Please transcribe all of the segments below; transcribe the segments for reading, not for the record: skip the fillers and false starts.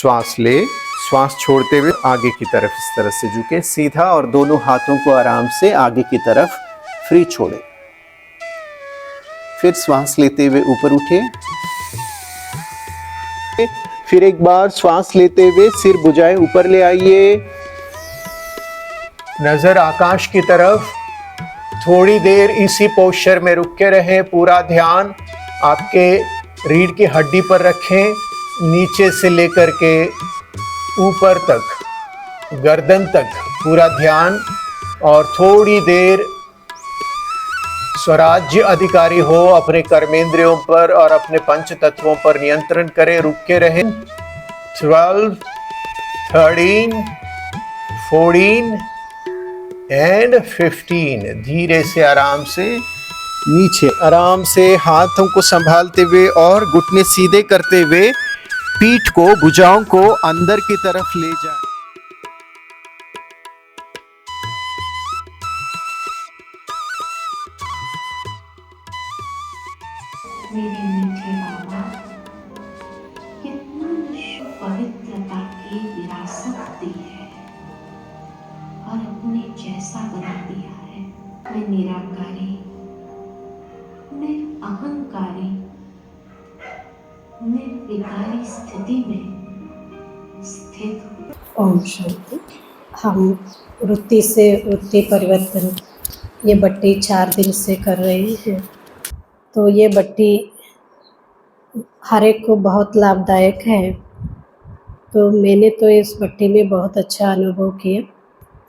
श्वास ले, श्वास छोड़ते हुए आगे की तरफ इस तरह से झुके सीधा और दोनों हाथों को आराम से आगे की तरफ फ्री छोड़े। फिर श्वास लेते हुए ऊपर उठे। फिर एक बार श्वास लेते हुए सिर भुजाएं ऊपर ले आइए, नजर आकाश की तरफ। थोड़ी देर इसी पोस्चर में रुक के रहें। पूरा ध्यान आपके रीढ़ की हड्डी पर रखें, नीचे से लेकर के ऊपर तक, गर्दन तक पूरा ध्यान। और थोड़ी देर स्वराज्य अधिकारी हो, अपने कर्मेंद्रियों पर और अपने पंच तत्वों पर नियंत्रण करें, रुक के रहें। 12, 13, 14 एंड 15। धीरे से आराम से नीचे, आराम से हाथों को संभालते हुए और घुटने सीधे करते हुए पीठ को, भुजाओं को अंदर की तरफ ले जाएं। मेरे मीठे बाबा, कितना पवित्रता की विरासत दी है और अपने जैसा बना दिया है। मैं निराकारी, निरअहंकारी, निर्विकारी स्थिति में स्थित हूँ। ओम शांति। हम वृत्ति से वृत्ति परिवर्तन ये बट्टी 4 दिन से कर रहे हैं। तो ये बट्टी हर एक को बहुत लाभदायक है। तो मैंने तो इस बट्टी में बहुत अच्छा अनुभव किया।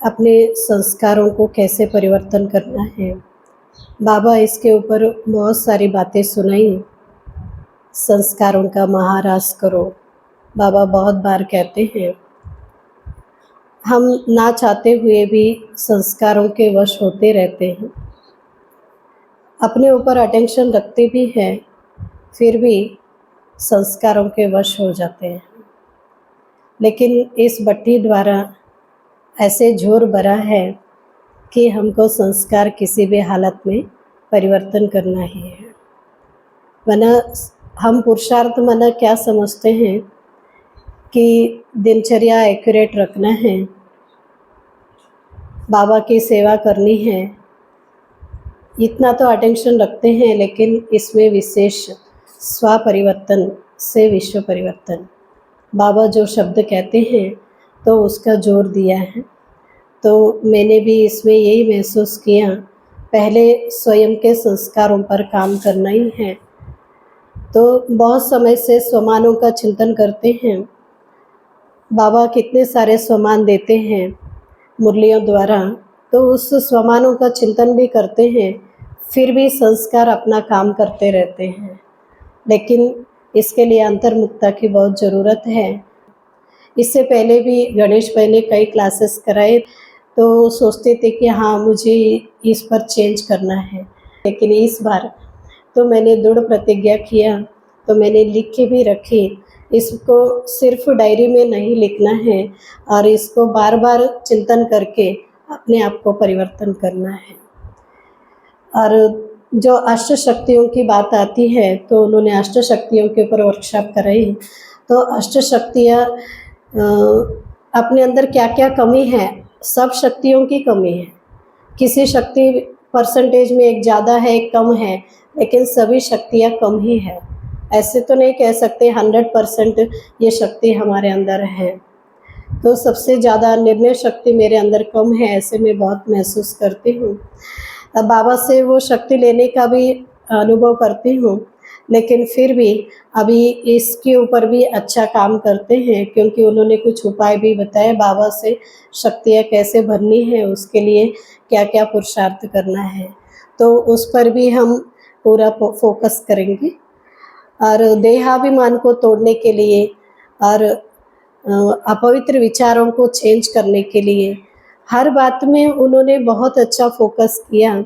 अपने संस्कारों को कैसे परिवर्तन करना है, बाबा इसके ऊपर बहुत सारी बातें सुनाई। संस्कारों का महाराज करो, बाबा बहुत बार कहते हैं। हम ना चाहते हुए भी संस्कारों के वश होते रहते हैं, अपने ऊपर अटेंशन रखते भी हैं, फिर भी संस्कारों के वश हो जाते हैं। लेकिन इस बट्टी द्वारा ऐसे जोर भरा है कि हमको संस्कार किसी भी हालत में परिवर्तन करना ही है। वरना हम पुरुषार्थ मना क्या समझते हैं कि दिनचर्या एक्यूरेट रखना है, बाबा की सेवा करनी है, इतना तो अटेंशन रखते हैं। लेकिन इसमें विशेष स्व परिवर्तन से विश्व परिवर्तन, बाबा जो शब्द कहते हैं तो उसका जोर दिया है। तो मैंने भी इसमें यही महसूस किया, पहले स्वयं के संस्कारों पर काम करना ही है। तो बहुत समय से स्वमानों का चिंतन करते हैं। बाबा कितने सारे स्वमान देते हैं मुरलियों द्वारा, तो उस स्वमानों का चिंतन भी करते हैं, फिर भी संस्कार अपना काम करते रहते हैं। लेकिन इसके लिए अंतर्मुखता की बहुत ज़रूरत है। इससे पहले भी गणेश भाई ने कई क्लासेस कराए, तो सोचते थे कि हाँ मुझे इस पर चेंज करना है। लेकिन इस बार तो मैंने दृढ़ प्रतिज्ञा किया, तो मैंने लिख के भी रखी। इसको सिर्फ डायरी में नहीं लिखना है और इसको बार बार चिंतन करके अपने आप को परिवर्तन करना है। और जो अष्ट शक्तियों की बात आती है, तो उन्होंने अष्ट शक्तियों के ऊपर वर्कशॉप कराई। तो अष्ट शक्तियाँ अपने अंदर क्या क्या कमी है, सब शक्तियों की कमी है। किसी शक्ति परसेंटेज में एक ज़्यादा है एक कम है, लेकिन सभी शक्तियाँ कम ही है। ऐसे तो नहीं कह सकते 100% ये शक्ति हमारे अंदर है। तो सबसे ज़्यादा निर्णय शक्ति मेरे अंदर कम है, ऐसे मैं बहुत महसूस करती हूँ। अब बाबा से वो शक्ति लेने का भी अनुभव करती हूँ, लेकिन फिर भी अभी इसके ऊपर भी अच्छा काम करते हैं, क्योंकि उन्होंने कुछ उपाय भी बताए बाबा से शक्तियाँ कैसे भरनी है, उसके लिए क्या क्या पुरुषार्थ करना है। तो उस पर भी हम पूरा फोकस करेंगे। और देहाभिमान को तोड़ने के लिए और अपवित्र विचारों को चेंज करने के लिए हर बात में उन्होंने बहुत अच्छा फोकस किया।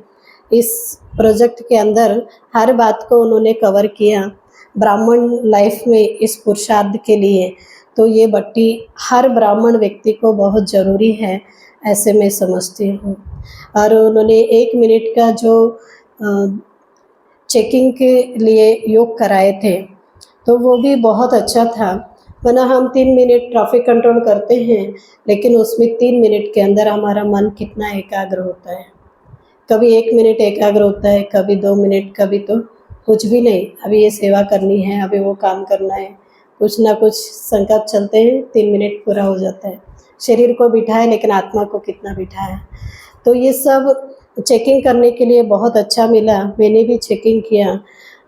इस प्रोजेक्ट के अंदर हर बात को उन्होंने कवर किया। ब्राह्मण लाइफ में इस पुरुषार्थ के लिए तो ये बट्टी हर ब्राह्मण व्यक्ति को बहुत ज़रूरी है, ऐसे मैं समझती हूँ। और उन्होंने 1 मिनट का जो चेकिंग के लिए योग कराए थे, तो वो भी बहुत अच्छा था। वरना हम 3 मिनट ट्रैफिक कंट्रोल करते हैं, लेकिन उसमें 3 मिनट के अंदर हमारा मन कितना एकाग्र होता है। कभी 1 मिनट एकाग्र होता है, कभी 2 मिनट, कभी तो कुछ भी नहीं, अभी ये सेवा करनी है, अभी वो काम करना है, कुछ ना कुछ संकल्प चलते हैं, 3 मिनट पूरा हो जाता है। शरीर को बिठाए लेकिन आत्मा को कितना बिठाया। तो ये सब चेकिंग करने के लिए बहुत अच्छा मिला, मैंने भी चेकिंग किया।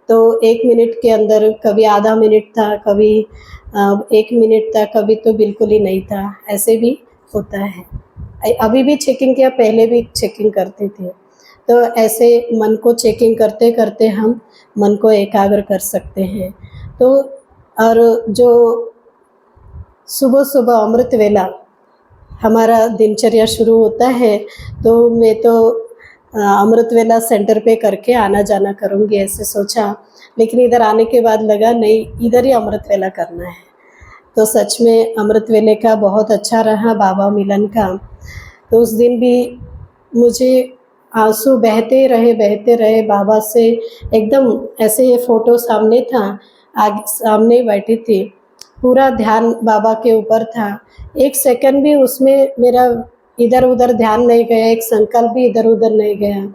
तो 1 मिनट के अंदर कभी आधा मिनट था, कभी 1 मिनट था, कभी तो बिल्कुल ही नहीं था, ऐसे भी होता है। अभी भी चेकिंग किया, पहले भी चेकिंग करते थे। तो ऐसे मन को चेकिंग करते करते हम मन को एकाग्र कर सकते हैं। तो और जो सुबह सुबह अमृत वेला हमारा दिनचर्या शुरू होता है, तो मैं तो अमृत वेला सेंटर पे करके आना जाना करूँगी ऐसे सोचा, लेकिन इधर आने के बाद लगा नहीं, इधर ही अमृत वेला करना है। तो सच में अमृत वेले का बहुत अच्छा रहा बाबा मिलन का। तो उस दिन भी मुझे आंसू बहते रहे बाबा से, एकदम ऐसे ये फ़ोटो सामने था, आगे सामने बैठी थी, पूरा ध्यान बाबा के ऊपर था। 1 सेकंड भी उसमें मेरा इधर-उधर ध्यान नहीं गया, एक संकल्प भी इधर-उधर नहीं गया।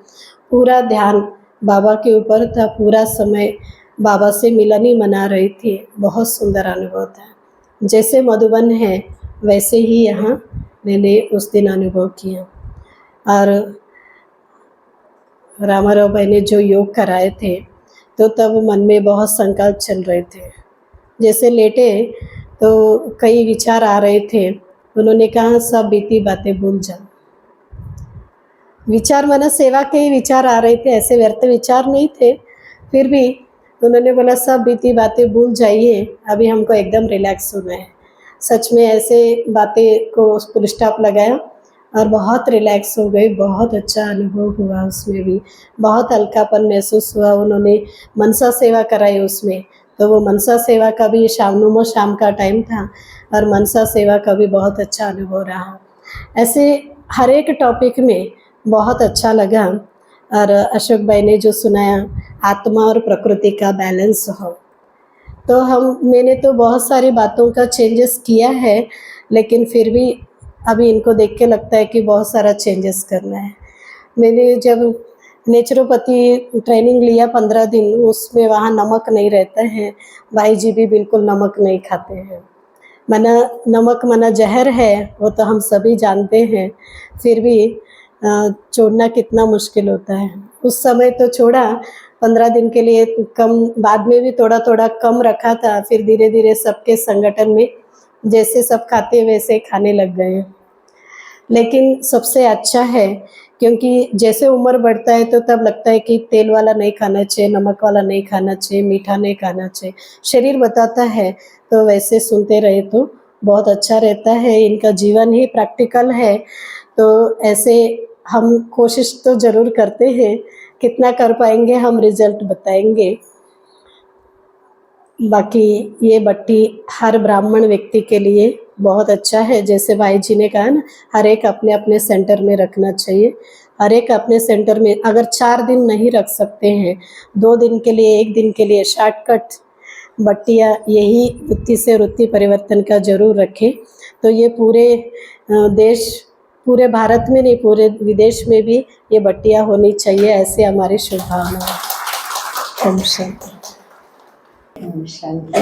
पूरा ध्यान बाबा के ऊपर था, पूरा समय बाबा से मिलन ही मना रही थी। बहुत सुंदर अनुभव था। जैसे मधुबन है, वैसे ही यहाँ मैंने उस दिन अनुभव किया। और रामाराव भाई ने जो योग कराए थे, तो तब मन में बहुत संकल्प चल रहे थे। जैसे लेटे तो कई विचार आ रहे थे, उन्होंने कहा सब बीती बातें भूल जाओ। विचार माना सेवा के ही विचार आ रहे थे, ऐसे व्यर्थ विचार नहीं थे, फिर भी उन्होंने बोला सब बीती बातें भूल जाइए, अभी हमको एकदम रिलैक्स होना है। सच में ऐसे बातें को फुल स्टॉप लगाया और बहुत रिलैक्स हो गई, बहुत अच्छा अनुभव हुआ उसमें भी, बहुत हल्कापन महसूस हुआ। उन्होंने मनसा सेवा कराई उसमें, तो वो मनसा सेवा का भी शाम का टाइम था और मनसा सेवा का भी बहुत अच्छा अनुभव रहा। ऐसे हर एक टॉपिक में बहुत अच्छा लगा। और अशोक भाई ने जो सुनाया, आत्मा और प्रकृति का बैलेंस हो, तो मैंने तो बहुत सारी बातों का चेंजेस किया है, लेकिन फिर भी अभी इनको देख के लगता है कि बहुत सारा चेंजेस करना है। मैंने जब नेचुरोपैथी ट्रेनिंग लिया 15 दिन, उसमें वहाँ नमक नहीं रहता है, भाई जी भी बिल्कुल नमक नहीं खाते हैं। मना नमक मना जहर है, वो तो हम सभी जानते हैं, फिर भी छोड़ना कितना मुश्किल होता है। उस समय तो छोड़ा 15 दिन के लिए, कम बाद में भी थोड़ा थोड़ा कम रखा था, फिर धीरे धीरे सबके संगठन में जैसे सब खाते वैसे खाने लग गए। लेकिन सबसे अच्छा है, क्योंकि जैसे उम्र बढ़ता है तो तब लगता है कि तेल वाला नहीं खाना चाहिए, नमक वाला नहीं खाना चाहिए, मीठा नहीं खाना चाहिए, शरीर बताता है। तो वैसे सुनते रहे तो बहुत अच्छा रहता है, इनका जीवन ही प्रैक्टिकल है। तो ऐसे हम कोशिश तो ज़रूर करते हैं, कितना कर पाएंगे हम रिजल्ट बताएंगे। बाकी ये बट्टी हर ब्राह्मण व्यक्ति के लिए बहुत अच्छा है, जैसे भाई जी ने कहा ना, हर एक अपने अपने सेंटर में रखना चाहिए। हर एक अपने सेंटर में, अगर 4 दिन नहीं रख सकते हैं, 2 दिन के लिए, 1 दिन के लिए शॉर्टकट बट्टियाँ यही वृत्ति से वृत्ति परिवर्तन का ज़रूर रखें। तो ये पूरे देश, पूरे भारत में नहीं, पूरे विदेश में भी ये बट्टियाँ होनी चाहिए, ऐसे हमारी शुभकामनाएं हैं। ओम शांति। ओम शांति।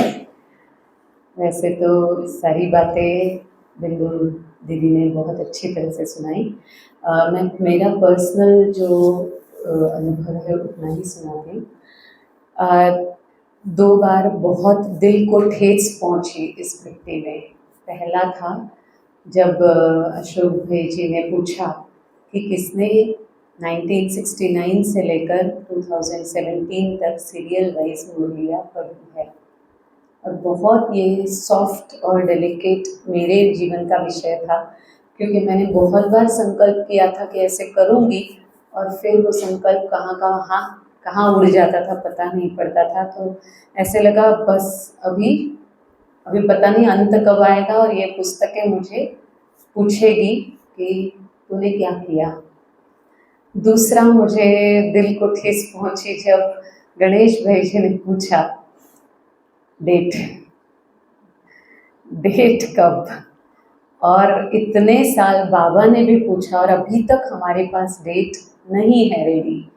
वैसे तो सारी बातें बिंदु दीदी ने बहुत अच्छी तरह से सुनाई। मेरा पर्सनल जो अनुभव है उतना ही सुनाती। 2 बार बहुत दिल को ठेस पहुंची इस वृत्ति में। पहला था जब अशोक भाई जी ने पूछा कि किसने 1969 से लेकर 2017 तक सीरियल वाइज मुरलिया पढ़ी है, और बहुत ये सॉफ्ट और डेलिकेट मेरे जीवन का विषय था, क्योंकि मैंने बहुत बार संकल्प किया था कि ऐसे करूँगी, और फिर वो संकल्प कहाँ उड़ जाता था, पता नहीं पड़ता था। तो ऐसे लगा बस अभी पता नहीं अंत कब आएगा, और ये पुस्तकें मुझे पूछेगी कि तूने क्या किया। दूसरा मुझे दिल को ठेस पहुंची जब गणेश भाई जी ने पूछा डेट, डेट कब। और इतने साल बाबा ने भी पूछा और अभी तक हमारे पास डेट नहीं है रेडी,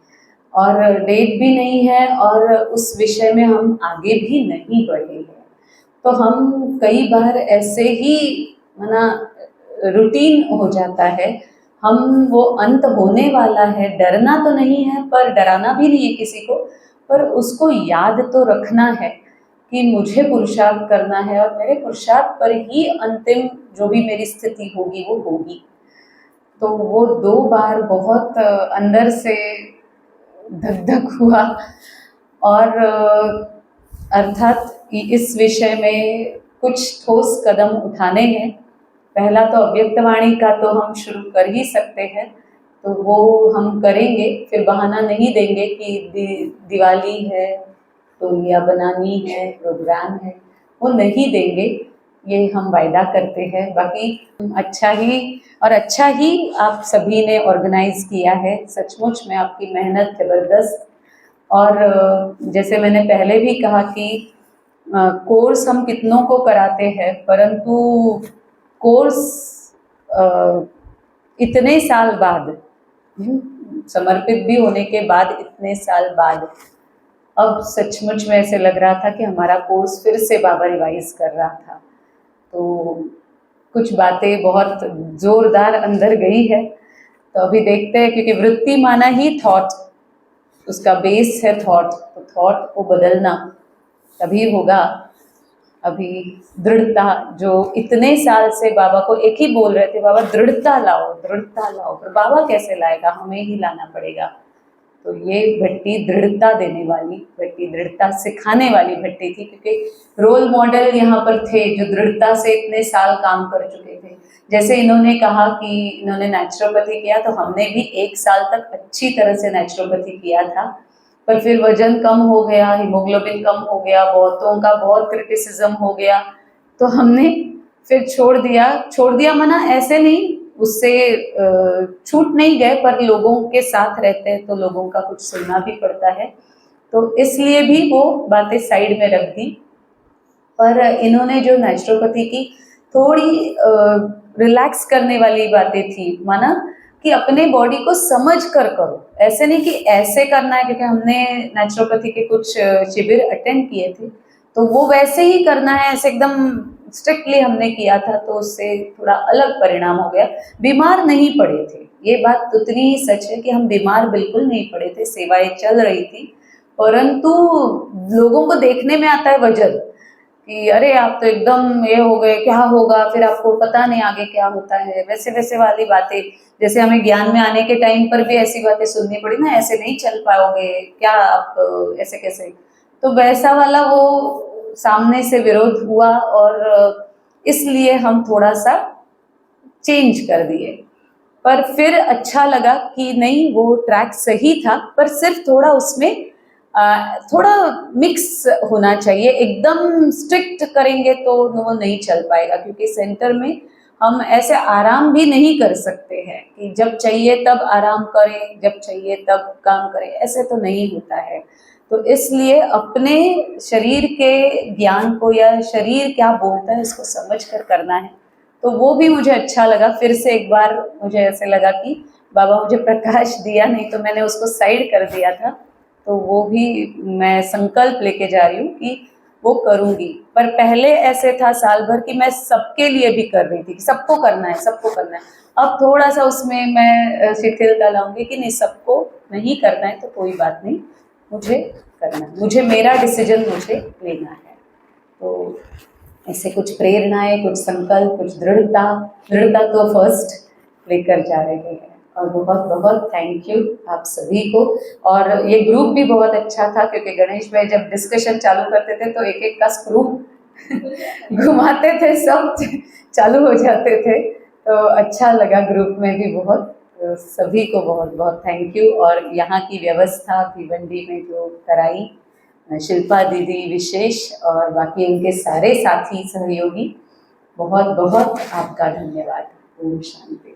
और डेट भी नहीं है, और उस विषय में हम आगे भी नहीं बढ़े हैं। तो हम कई बार ऐसे ही माना रूटीन हो जाता है, हम वो अंत होने वाला है, डरना तो नहीं है पर डराना भी नहीं है किसी को, पर उसको याद तो रखना है कि मुझे पुरुषार्थ करना है और मेरे पुरुषार्थ पर ही अंतिम जो भी मेरी स्थिति होगी वो होगी। तो वो 2 बार बहुत अंदर से धक धक हुआ, और अर्थात कि इस विषय में कुछ ठोस कदम उठाने हैं। पहला तो अव्यक्तवाणी का तो हम शुरू कर ही सकते हैं, तो वो हम करेंगे। फिर बहाना नहीं देंगे कि दिवाली है, टोलियाँ बनानी है, प्रोग्राम है, वो नहीं देंगे, ये हम वायदा करते हैं। बाकी अच्छा ही आप सभी ने ऑर्गेनाइज किया है, सचमुच में आपकी मेहनत ज़बरदस्त। और जैसे मैंने पहले भी कहा कि कोर्स हम कितनों को कराते हैं, परंतु कोर्स इतने साल बाद, समर्पित भी होने के बाद इतने साल बाद, अब सचमुच में ऐसे लग रहा था कि हमारा कोर्स फिर से बाबा रिवाइज कर रहा था। तो कुछ बातें बहुत जोरदार अंदर गई है, तो अभी देखते हैं, क्योंकि वृत्ति माना ही थॉट, उसका बेस है थॉट, तो थॉट को बदलना तभी होगा। अभी दृढ़ता, जो इतने साल से बाबा को एक ही बोल रहे थे, बाबा दृढ़ता लाओ, दृढ़ता लाओ, पर बाबा कैसे लाएगा, हमें ही लाना पड़ेगा। तो ये भट्टी दृढ़ता देने वाली भट्टी, दृढ़ता सिखाने वाली भट्टी थी, क्योंकि रोल मॉडल यहाँ पर थे जो दृढ़ता से इतने साल काम कर चुके थे। जैसे इन्होंने कहा कि इन्होंने नेचुरोपैथी किया, तो हमने भी 1 साल तक अच्छी तरह से नेचुरोपैथी किया था, पर फिर वजन कम हो गया, हीमोग्लोबिन कम हो गया, बहुतों का बहुत क्रिटिसिज्म हो गया, तो हमने फिर छोड़ दिया मना ऐसे नहीं, उससे छूट नहीं गए, पर लोगों के साथ रहते हैं तो लोगों का कुछ सुनना भी पड़ता है, तो इसलिए भी वो बातें साइड में रख दी। पर इन्होंने जो नेचुरोपैथी की थोड़ी रिलैक्स करने वाली बातें थी, माना कि अपने बॉडी को समझ कर करो, ऐसे नहीं कि ऐसे करना है, क्योंकि हमने नेचुरोपैथी के कुछ शिविर अटेंड किए थे, तो वो वैसे ही करना है, ऐसे एकदम स्ट्रिक्टली हमने किया था, तो उससे थोड़ा अलग परिणाम हो गया। बीमार नहीं पड़े थे, ये बात उतनी ही सच है कि हम बीमार बिल्कुल नहीं पड़े थे, सेवाएं चल रही थी, परंतु लोगों को देखने में आता है वजन कि अरे आप तो एकदम ये हो गए, क्या होगा, फिर आपको पता नहीं आगे क्या होता है, वैसे वैसे वाली बातें। जैसे हमें ज्ञान में आने के टाइम पर भी ऐसी बातें सुननी पड़ी ना, ऐसे नहीं चल पाओगे, क्या आप ऐसे कैसे, तो वैसा वाला वो सामने से विरोध हुआ, और इसलिए हम थोड़ा सा चेंज कर दिए। पर फिर अच्छा लगा कि नहीं, वो ट्रैक सही था, पर सिर्फ थोड़ा उसमें थोड़ा मिक्स होना चाहिए। एकदम स्ट्रिक्ट करेंगे तो वो नहीं चल पाएगा, क्योंकि सेंटर में हम ऐसे आराम भी नहीं कर सकते हैं कि जब चाहिए तब आराम करें, जब चाहिए तब काम करें, ऐसे तो नहीं होता है। तो इसलिए अपने शरीर के ज्ञान को, या शरीर क्या बोलता है, इसको समझ कर करना है। तो वो भी मुझे अच्छा लगा। फिर से एक बार मुझे ऐसे लगा कि बाबा मुझे प्रकाश दिया, नहीं तो मैंने उसको साइड कर दिया था, तो वो भी मैं संकल्प लेके जा रही हूँ कि वो करूँगी। पर पहले ऐसे था साल भर कि मैं सबके लिए भी कर रही थी कि सबको करना है, सबको करना है। अब थोड़ा सा उसमें मैं शिथिलता लाऊंगी कि नहीं, सबको नहीं करना है तो कोई बात नहीं, मुझे करना है, मुझे मेरा डिसीजन मुझे लेना है। तो ऐसे कुछ प्रेरणाएं, कुछ संकल्प, कुछ दृढ़ता तो फर्स्ट लेकर जा रहे हैं। और बहुत बहुत थैंक यू आप सभी को। और ये ग्रुप भी बहुत अच्छा था, क्योंकि गणेश भाई जब डिस्कशन चालू करते थे तो एक एक का स्क्रू घुमाते थे, सब चालू हो जाते थे, तो अच्छा लगा ग्रुप में भी बहुत। सभी को बहुत बहुत थैंक यू। और यहाँ की व्यवस्था भिवंडी में जो कराई, शिल्पा दीदी विशेष और बाकी उनके सारे साथी सहयोगी, बहुत बहुत आपका धन्यवाद। ओम शांति।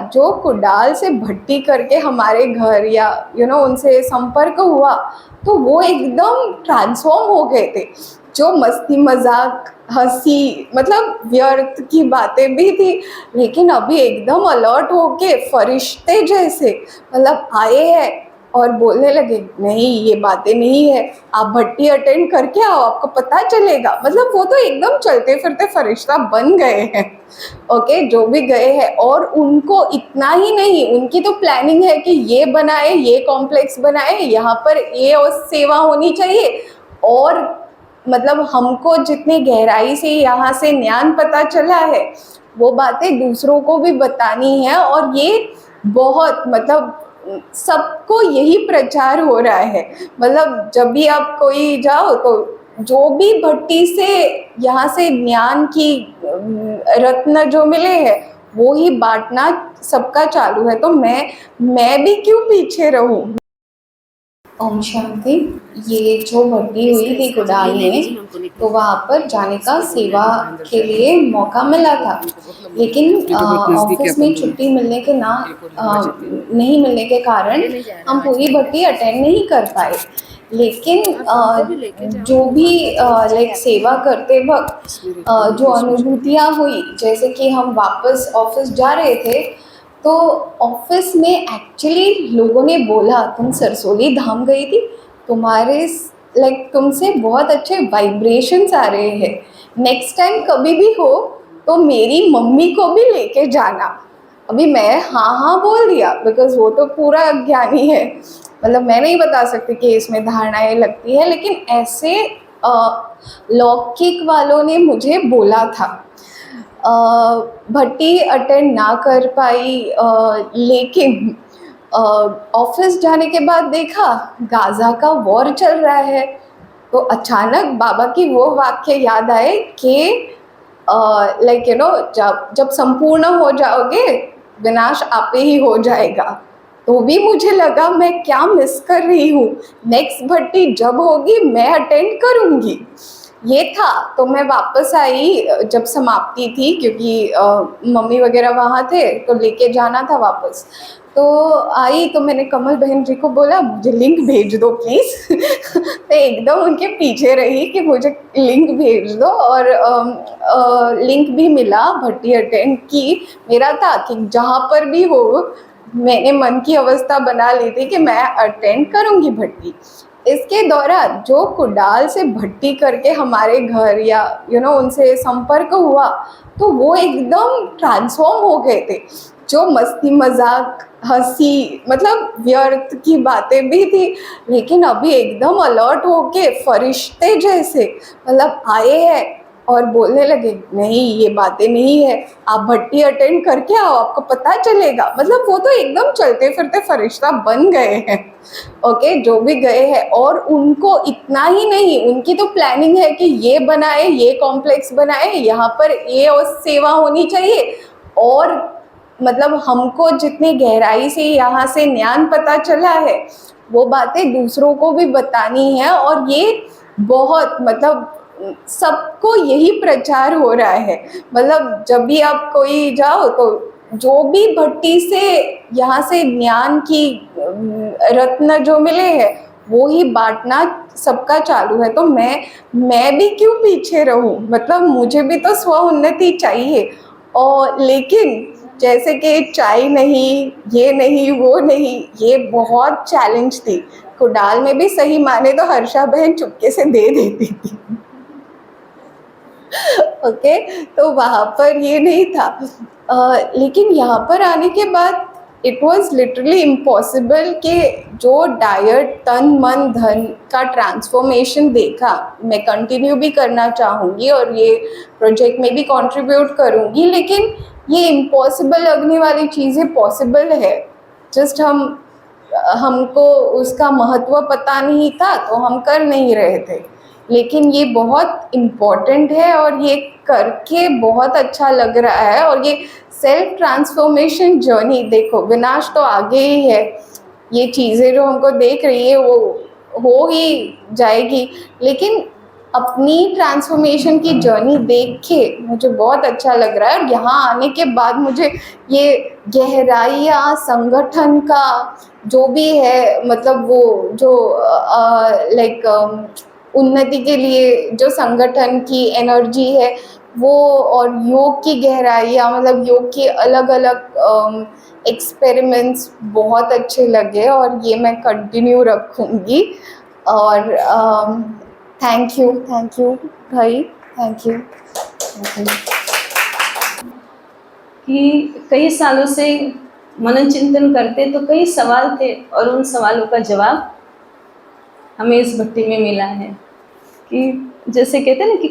जो कुडाल से भट्टी करके हमारे घर या उनसे संपर्क हुआ, तो वो एकदम ट्रांसफॉर्म हो गए थे। जो मस्ती मजाक हंसी मतलब व्यर्थ की बातें भी थी, लेकिन अभी एकदम अलर्ट होके फरिश्ते जैसे मतलब आए हैं और बोलने लगे, नहीं ये बातें नहीं है, आप भट्टी अटेंड करके आओ, आपको पता चलेगा। मतलब वो तो एकदम चलते फिरते फरिश्ता बन गए हैं। ओके, जो भी गए हैं, और उनको इतना ही नहीं, उनकी तो प्लानिंग है कि ये बनाए, ये कॉम्प्लेक्स बनाए, यहाँ पर ये और सेवा होनी चाहिए। और मतलब हमको जितनी गहराई से यहाँ से ज्ञान पता चला है, वो बातें दूसरों को भी बतानी है। और ये बहुत मतलब सबको यही प्रचार हो रहा है। मतलब जब भी आप कोई जाओ तो जो भी भट्टी से यहाँ से ज्ञान की रत्न जो मिले हैं वो ही बांटना सबका चालू है। तो मैं भी क्यों पीछे रहूं। ओम शांति। ये जो भर्ती हुई थी कुडाल में, तो वहाँ पर जाने का सेवा के लिए मौका मिला था, लेकिन ऑफिस में छुट्टी मिलने के नहीं मिलने के कारण हम पूरी भर्ती अटेंड नहीं कर पाए। लेकिन जो भी लाइक सेवा करते वक्त जो अनुभूतियाँ हुई, जैसे कि हम वापस ऑफिस जा रहे थे तो ऑफिस में एक्चुअली लोगों ने बोला, तुम सरसोली धाम गई थी, तुम्हारे लाइक तुमसे बहुत अच्छे वाइब्रेशंस आ रहे हैं, नेक्स्ट टाइम कभी भी हो तो मेरी मम्मी को भी लेके जाना। अभी मैं हाँ बोल दिया, बिकॉज वो तो पूरा ज्ञानी है, मतलब मैं नहीं बता सकती कि इसमें धारणाएं लगती है, लेकिन ऐसे लौकिक वालों ने मुझे बोला था। भट्टी अटेंड ना कर पाई, लेकिन ऑफिस जाने के बाद देखा गाज़ा का वॉर चल रहा है, तो अचानक बाबा की वो वाक्य याद आए कि लाइक यू नो, जब संपूर्ण हो जाओगे विनाश आपे ही हो जाएगा। तो भी मुझे लगा मैं क्या मिस कर रही हूँ, नेक्स्ट भट्टी जब होगी मैं अटेंड करूँगी, ये था। तो मैं वापस आई जब समाप्ति थी, क्योंकि मम्मी वगैरह वहाँ थे तो लेके जाना था वापस। तो आई तो मैंने कमल बहन जी को बोला, मुझे लिंक भेज दो प्लीज़। मैं एकदम उनके पीछे रही कि मुझे लिंक भेज दो, और लिंक भी मिला। भट्टी अटेंड की, मेरा था कि जहाँ पर भी हो मैंने मन की अवस्था बना ली थी कि मैं अटेंड करूँगी भट्टी। इसके दौरान जो कुडाल से भट्टी करके हमारे घर या उनसे संपर्क हुआ, तो वो एकदम ट्रांसफॉर्म हो गए थे। जो मस्ती मजाक हंसी मतलब व्यर्थ की बातें भी थी, लेकिन अभी एकदम अलर्ट होके फरिश्ते जैसे मतलब आए हैं और बोलने लगे, नहीं ये बातें नहीं है, आप भट्टी अटेंड करके आओ, आपको पता चलेगा। मतलब वो तो एकदम चलते फिरते फरिश्ता बन गए हैं। ओके, जो भी गए हैं, और उनको इतना ही नहीं, उनकी तो प्लानिंग है कि ये बनाए, ये कॉम्प्लेक्स बनाए, यहाँ पर ये और सेवा होनी चाहिए। और मतलब हमको जितनी गहराई से यहाँ से ज्ञान पता चला है, वो बातें दूसरों को भी बतानी है। और ये बहुत मतलब सबको यही प्रचार हो रहा है। मतलब जब भी आप कोई जाओ तो जो भी भट्टी से यहाँ से ज्ञान की रत्न जो मिले हैं वो ही बांटना सबका चालू है। तो मैं भी क्यों पीछे रहूं, मतलब मुझे भी तो स्व उन्नति चाहिए। और लेकिन जैसे कि चाय नहीं, ये नहीं, वो नहीं, ये बहुत चैलेंज थी। कुडाल में भी सही माने तो हर्षा बहन चुपके से दे देती थी। ओके, तो वहाँ पर ये नहीं था। लेकिन यहाँ पर आने के बाद इट वॉज लिटरली इम्पॉसिबल कि जो डाइट तन मन धन का ट्रांसफॉर्मेशन देखा, मैं कंटिन्यू भी करना चाहूँगी और ये प्रोजेक्ट में भी कंट्रीब्यूट करूँगी, लेकिन ये इम्पॉसिबल लगने वाली चीज़ें पॉसिबल है। जस्ट हमको उसका महत्व पता नहीं था तो हम कर नहीं रहे थे, लेकिन ये बहुत इम्पॉर्टेंट है और ये करके बहुत अच्छा लग रहा है। और ये सेल्फ ट्रांसफॉर्मेशन जर्नी, देखो विनाश तो आगे ही है, ये चीज़ें जो हमको देख रही है वो हो ही जाएगी, लेकिन अपनी ट्रांसफॉर्मेशन की जर्नी देख के मुझे बहुत अच्छा लग रहा है। और यहाँ आने के बाद मुझे ये गहराइयाँ संगठन का जो भी है, मतलब वो जो लाइक उन्नति के लिए जो संगठन की एनर्जी है वो, और योग की गहराइयाँ, मतलब योग के अलग अलग एक्सपेरिमेंट्स बहुत अच्छे लगे और ये मैं कंटिन्यू रखूँगी। और थैंक यू भाई, थैंक यू। कि कई सालों से मनन चिंतन करते तो कई सवाल थे और उन सवालों का जवाब हमें इस भट्टी में मिला है। कि जैसे कहते हैं ना कि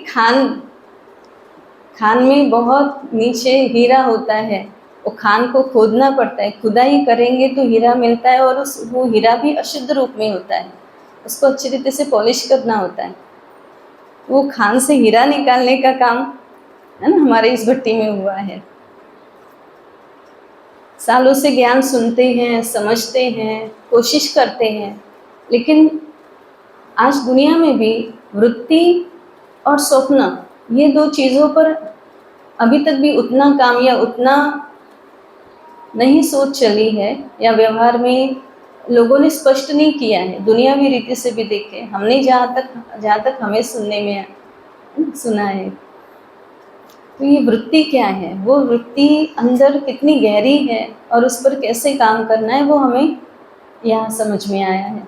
खान में बहुत नीचे हीरा होता है, वो खान को खोदना पड़ता है, खुदाई करेंगे तो हीरा मिलता है, और वो हीरा भी अशुद्ध रूप में होता है, उसको अच्छी रीति से पॉलिश करना होता है। वो खान से हीरा निकालने का काम है ना हमारे इस भट्टी में हुआ है। सालों से ज्ञान सुनते हैं, समझते हैं, कोशिश करते हैं, लेकिन आज दुनिया में भी वृत्ति और स्वप्न, ये दो चीज़ों पर अभी तक भी उतना काम या उतना नहीं सोच चली है, या व्यवहार में लोगों ने स्पष्ट नहीं किया है। दुनियावी रीति से भी देखें, हमने जहाँ तक हमें सुनने में सुना है, तो ये वृत्ति क्या है, वो वृत्ति अंदर कितनी गहरी है और उस पर कैसे काम करना है, वो हमें यहाँ समझ में आया है।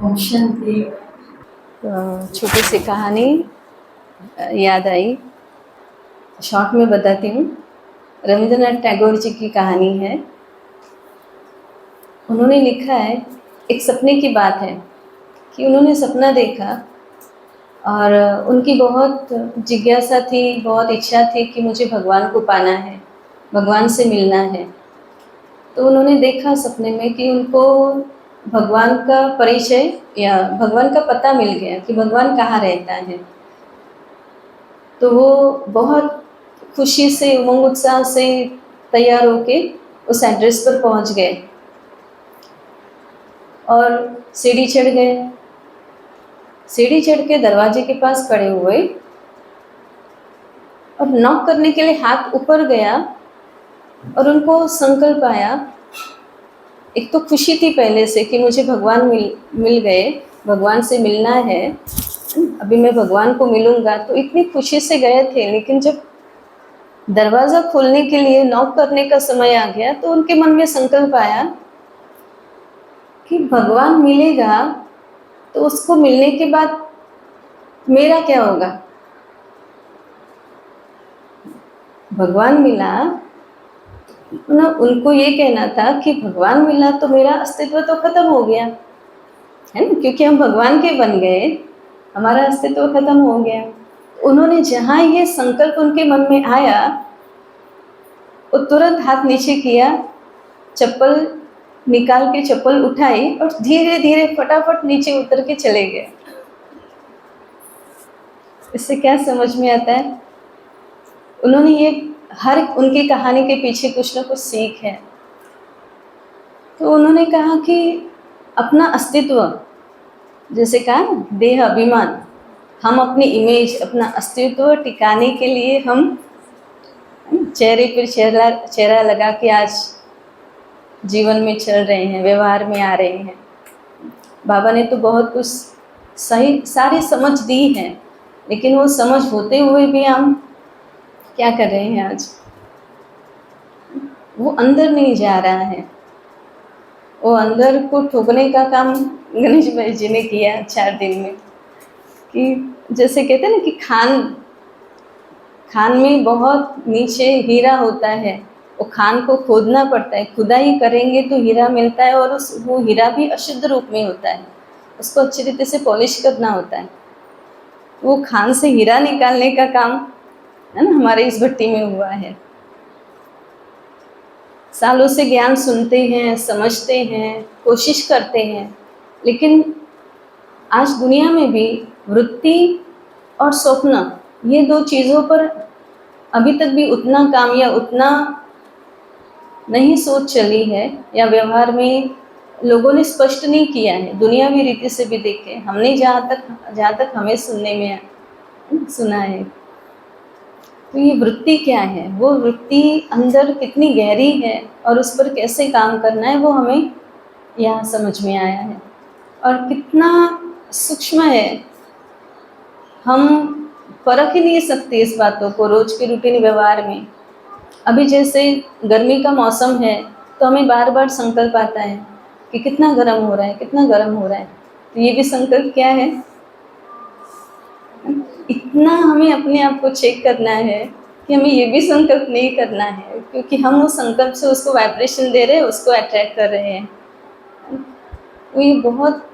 ऑप्शन थी छोटी सी कहानी याद आई, शॉर्ट में बताती हूँ। रविंद्रनाथ टैगोर जी की कहानी है। उन्होंने लिखा है, एक सपने की बात है कि उन्होंने सपना देखा और उनकी बहुत जिज्ञासा थी, बहुत इच्छा थी कि मुझे भगवान को पाना है, भगवान से मिलना है। तो उन्होंने देखा सपने में कि उनको भगवान का परिचय या भगवान का पता मिल गया कि भगवान कहाँ रहता है। तो वो बहुत खुशी से, उमंग उत्साह से तैयार होके उस एड्रेस पर पहुंच गए और सीढ़ी चढ़ गए। सीढ़ी चढ़ के दरवाजे के पास खड़े हुए और नॉक करने के लिए हाथ ऊपर गया और उनको संकल्प आया। एक तो खुशी थी पहले से कि मुझे भगवान मिल गए, भगवान से मिलना है, अभी मैं भगवान को मिलूंगा, तो इतनी खुशी से गए थे। लेकिन जब दरवाज़ा खोलने के लिए नॉक करने का समय आ गया तो उनके मन में संकल्प आया कि भगवान मिलेगा तो उसको मिलने के बाद मेरा क्या होगा। भगवान मिला ना, उनको ये कहना था कि भगवान मिला तो मेरा अस्तित्व तो खत्म हो गया है ना, क्योंकि हम भगवान के बन गए, हमारा अस्तित्व खत्म हो गया। उन्होंने जहाँ ये संकल्प उनके मन में आया, वो तुरंत हाथ नीचे किया, चप्पल निकाल के चप्पल उठाई और धीरे धीरे फटाफट नीचे उतर के चले गए। इससे क्या समझ में आता है, उन्होंने ये हर उनकी कहानी के पीछे कुछ ना कुछ सीख है। तो उन्होंने कहा कि अपना अस्तित्व, जैसे कहा देह अभिमान, हम अपनी इमेज, अपना अस्तित्व टिकाने के लिए हम चेहरे पर चेहरा लगा के आज जीवन में चल रहे हैं, व्यवहार में आ रहे हैं। बाबा ने तो बहुत कुछ सारी समझ दी है, लेकिन वो समझ होते हुए भी हम क्या कर रहे हैं आज, वो अंदर नहीं जा रहा है। वो अंदर को ठोकने का काम गणेश भाई जी ने किया 4 दिन में। कि जैसे कहते हैं ना कि खान में बहुत नीचे हीरा होता है, वो खान को खोदना पड़ता है, खुदाई करेंगे तो हीरा मिलता है, और वो हीरा भी अशुद्ध रूप में होता है, उसको अच्छी रीति से पॉलिश करना होता है। वो खान से हीरा निकालने का काम है ना हमारे इस भट्टी में हुआ है। सालों से ज्ञान सुनते हैं, समझते हैं, कोशिश करते हैं, लेकिन आज दुनिया में भी वृत्ति और स्वप्न, ये दो चीज़ों पर अभी तक भी उतना काम या उतना नहीं सोच चली है, या व्यवहार में लोगों ने स्पष्ट नहीं किया है। दुनियावी रीति से भी देखें, हमने जहाँ तक हमें सुनने में सुना है, तो ये वृत्ति क्या है, वो वृत्ति अंदर कितनी गहरी है और उस पर कैसे काम करना है, वो हमें यहाँ समझ में आया है। और कितना सूक्ष्म है, हम परख ही नहीं सकते इस बातों को रोज के रूटीन व्यवहार में। अभी जैसे गर्मी का मौसम है तो हमें बार बार संकल्प आता है कि कितना गर्म हो रहा है, कितना गर्म हो रहा है। तो ये भी संकल्प क्या है, इतना हमें अपने आप को चेक करना है कि हमें ये भी संकल्प नहीं करना है, क्योंकि हम उस संकल्प से उसको वाइब्रेशन दे रहे हैं, उसको अट्रैक्ट कर रहे हैं। तो ये बहुत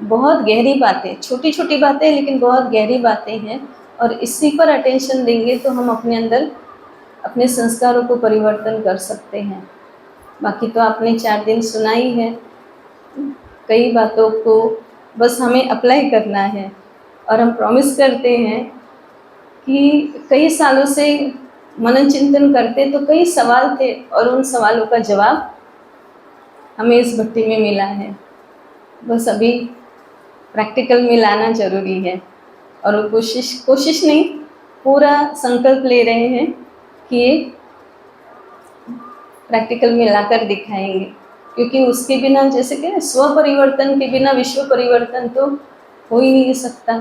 बहुत गहरी बातें, छोटी छोटी बातें लेकिन बहुत गहरी बातें हैं। और इसी पर अटेंशन देंगे तो हम अपने अंदर अपने संस्कारों को परिवर्तन कर सकते हैं। बाकी तो आपने 4 दिन सुना ही है, कई बातों को बस हमें अप्लाई करना है। और हम प्रॉमिस करते हैं कि कई सालों से मनन चिंतन करते तो कई सवाल थे और उन सवालों का जवाब हमें इस भट्टी में मिला है। बस अभी प्रैक्टिकल में लाना ज़रूरी है। और वो कोशिश नहीं, पूरा संकल्प ले रहे हैं कि ये प्रैक्टिकल में लाकर दिखाएंगे, क्योंकि उसके बिना, जैसे कि स्व परिवर्तन के बिना विश्व परिवर्तन तो हो ही नहीं सकता।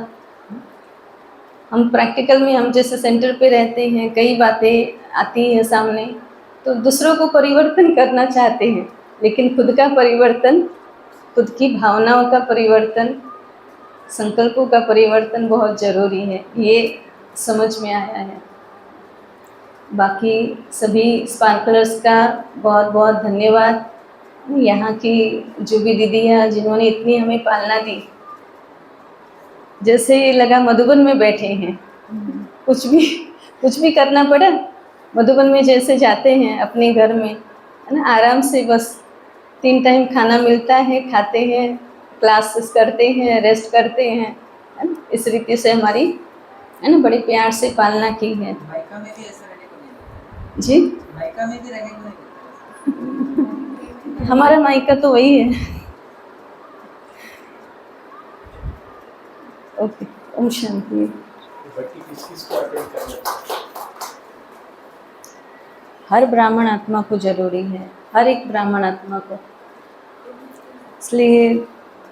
हम प्रैक्टिकल में, हम जैसे सेंटर पे रहते हैं, कई बातें आती हैं सामने, तो दूसरों को परिवर्तन करना चाहते हैं, लेकिन खुद का परिवर्तन, खुद की भावनाओं का परिवर्तन, संकल्पों का परिवर्तन बहुत ज़रूरी है, ये समझ में आया है। बाकी सभी स्पार्कलर्स का बहुत बहुत धन्यवाद। यहाँ की जो भी दीदियाँ जिन्होंने इतनी हमें पालना दी, जैसे लगा मधुबन में बैठे हैं। कुछ भी करना पड़ा, मधुबन में जैसे जाते हैं अपने घर में, है ना, आराम से बस 3 टाइम खाना मिलता है, खाते हैं, क्लासेस करते हैं, रेस्ट करते हैं, है ना। इस रीति से हमारी, है ना, बड़े प्यार से पालना की है। मायका में भी ऐसा रहने को नहीं जी, देता। मायका में भी रहने को नहीं देता। हमारा मायका तो वही है। ओके, ओम शांति। हर ब्राह्मण आत्मा को जरूरी है, हर एक ब्राह्मण आत्मा को। इसलिए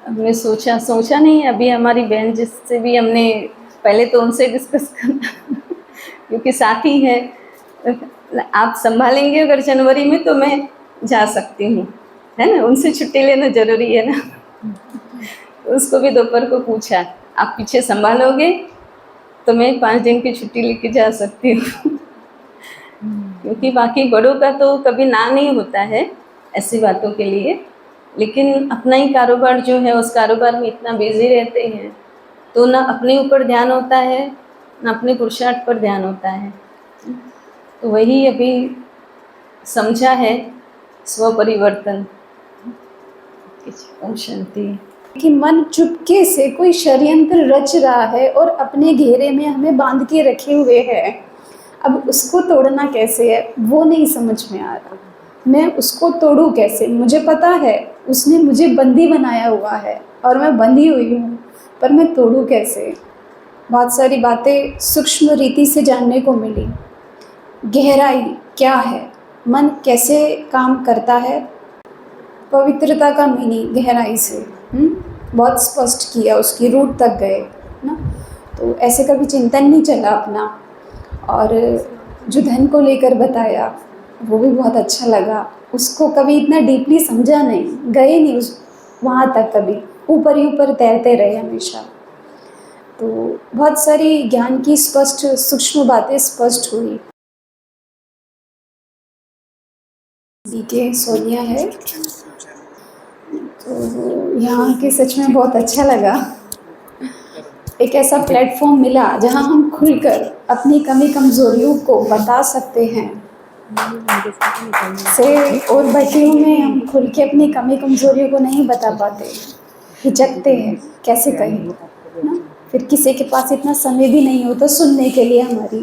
हमने सोचा नहीं, अभी हमारी बहन जिससे भी हमने पहले तो उनसे डिस्कस करना क्योंकि साथी है, आप संभालेंगे अगर जनवरी में तो मैं जा सकती हूँ, है ना, उनसे छुट्टी लेना ज़रूरी है ना। उसको भी दोपहर को पूछा, आप पीछे संभालोगे तो मैं 5 दिन की छुट्टी लेके जा सकती हूँ क्योंकि बाकी बड़ों का तो कभी ना नहीं होता है ऐसी बातों के लिए, लेकिन अपना ही कारोबार जो है उस कारोबार में इतना बिजी रहते हैं तो ना अपने ऊपर ध्यान होता है, ना अपने पुरुषार्थ पर ध्यान होता है। तो वही अभी समझा है स्व परिवर्तन। ओम शांति। कि मन चुपके से कोई षड्यंत्र रच रहा है और अपने घेरे में हमें बांध के रखे हुए है। अब उसको तोड़ना कैसे है वो नहीं समझ में आ रहा। मैं उसको तोड़ूं कैसे? मुझे पता है उसने मुझे बंदी बनाया हुआ है और मैं बंधी हुई हूँ, पर मैं तोड़ूं कैसे? बहुत सारी बातें सूक्ष्म रीति से जानने को मिली। गहराई क्या है, मन कैसे काम करता है, पवित्रता का मीनिंग गहराई से बहुत स्पष्ट किया, उसकी रूट तक गए ना। तो ऐसे कभी चिंतन नहीं चला अपना। और जो धन को लेकर बताया वो भी बहुत अच्छा लगा। उसको कभी इतना डीपली समझा नहीं, गए नहीं उस वहाँ तक, कभी ऊपर ही ऊपर तैरते रहे हमेशा। तो बहुत सारी ज्ञान की स्पष्ट सूक्ष्म बातें स्पष्ट हुई। बीके सोनिया है, तो यहाँ के सच में बहुत अच्छा लगा। एक ऐसा प्लेटफॉर्म मिला जहाँ हम खुलकर अपनी कमी कमज़ोरियों को बता सकते हैं। से और बच्चियों में हम खुल के अपनी कमी कमज़ोरियों को नहीं बता पाते, हिचकते हैं कैसे कहें ना। फिर किसी के पास इतना समय भी नहीं होता सुनने के लिए हमारी।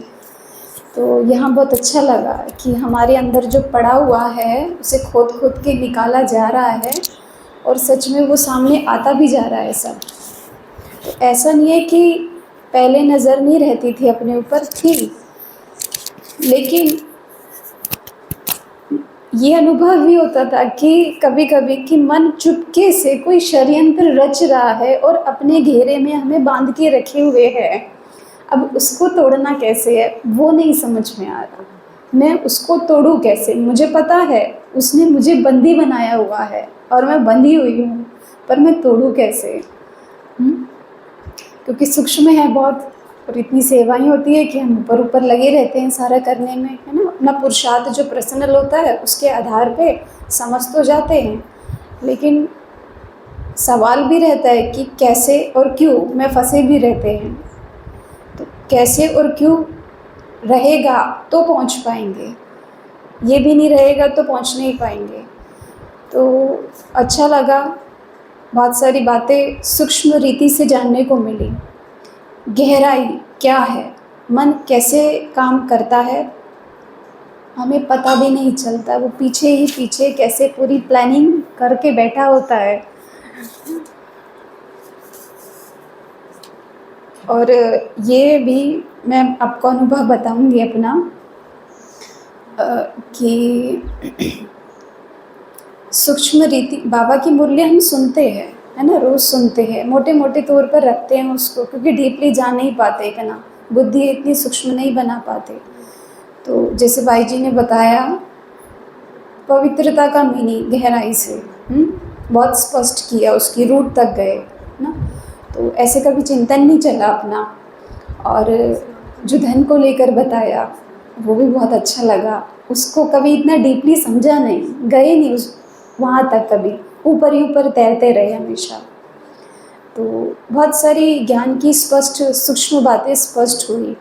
तो यहाँ बहुत अच्छा लगा कि हमारे अंदर जो पड़ा हुआ है उसे खोद खोद के निकाला जा रहा है और सच में वो सामने आता भी जा रहा है सब। तो ऐसा नहीं है कि पहले नज़र नहीं रहती थी अपने ऊपर, थी, लेकिन ये अनुभव भी होता था कि कभी कभी कि मन चुपके से कोई षड्यंत्र रच रहा है और अपने घेरे में हमें बांध के रखे हुए है। अब उसको तोड़ना कैसे है वो नहीं समझ में आ रहा। मैं उसको तोड़ूं कैसे? मुझे पता है उसने मुझे बंदी बनाया हुआ है और मैं बंधी हुई हूँ, पर मैं तोड़ूं कैसे? क्योंकि सूक्ष्म है बहुत और इतनी सेवाएं होती है कि हम ऊपर ऊपर लगे रहते हैं सारा करने में, है ना। अपना पुरुषार्थ जो पर्सनल होता है उसके आधार पे समझ तो जाते हैं, लेकिन सवाल भी रहता है कि कैसे और क्यों में फंसे भी रहते हैं। तो कैसे और क्यों रहेगा तो पहुंच पाएंगे, ये भी नहीं रहेगा तो पहुंच नहीं पाएंगे। तो अच्छा लगा, बहुत सारी बातें सूक्ष्म रीति से जानने को मिली। गहराई क्या है, मन कैसे काम करता है हमें पता भी नहीं चलता, वो पीछे ही पीछे कैसे पूरी प्लानिंग करके बैठा होता है। और ये भी मैं आपको अनुभव बताऊंगी अपना कि सूक्ष्म रीति बाबा की मुरली हम सुनते हैं, है ना, रोज़ सुनते हैं, मोटे मोटे तौर पर रखते हैं उसको, क्योंकि डीपली जान नहीं पाते इतना, बुद्धि इतनी सूक्ष्म नहीं बना पाते। तो जैसे भाई जी ने बताया पवित्रता का मीनिंग गहराई से बहुत स्पष्ट किया, उसकी रूट तक गए ना। तो ऐसे कभी चिंतन नहीं चला अपना। और जो धन को लेकर बताया वो भी बहुत अच्छा लगा, उसको कभी इतना डीपली समझा नहीं, गए नहीं उस वहाँ तक, कभी ऊपर ही ऊपर तैरते रहे हमेशा। तो बहुत सारी ज्ञान की स्पष्ट सूक्ष्म बातें स्पष्ट हुई।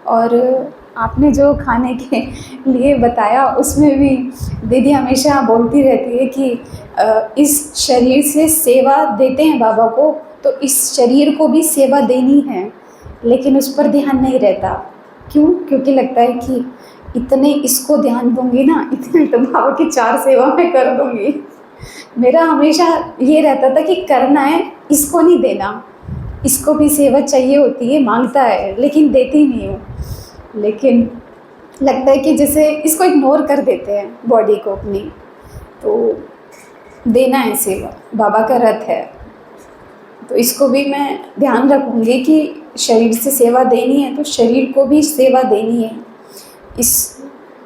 और आपने जो खाने के लिए बताया उसमें भी दीदी हमेशा बोलती रहती है कि इस शरीर से सेवा देते हैं बाबा को, तो इस शरीर को भी सेवा देनी है, लेकिन उस पर ध्यान नहीं रहता। क्यों? क्योंकि लगता है कि इतने इसको ध्यान दूंगी ना, इतने तो बाबा की 4 सेवा मैं कर दूंगी। मेरा हमेशा ये रहता था कि करना है, इसको नहीं देना, इसको भी सेवा चाहिए होती है, मांगता है लेकिन देती नहीं हूँ। लेकिन लगता है कि जैसे इसको इग्नोर कर देते हैं बॉडी को अपनी, तो देना है सेवा, बाबा का रथ है। तो इसको भी मैं ध्यान रखूँगी कि शरीर से सेवा देनी है तो शरीर को भी सेवा देनी है।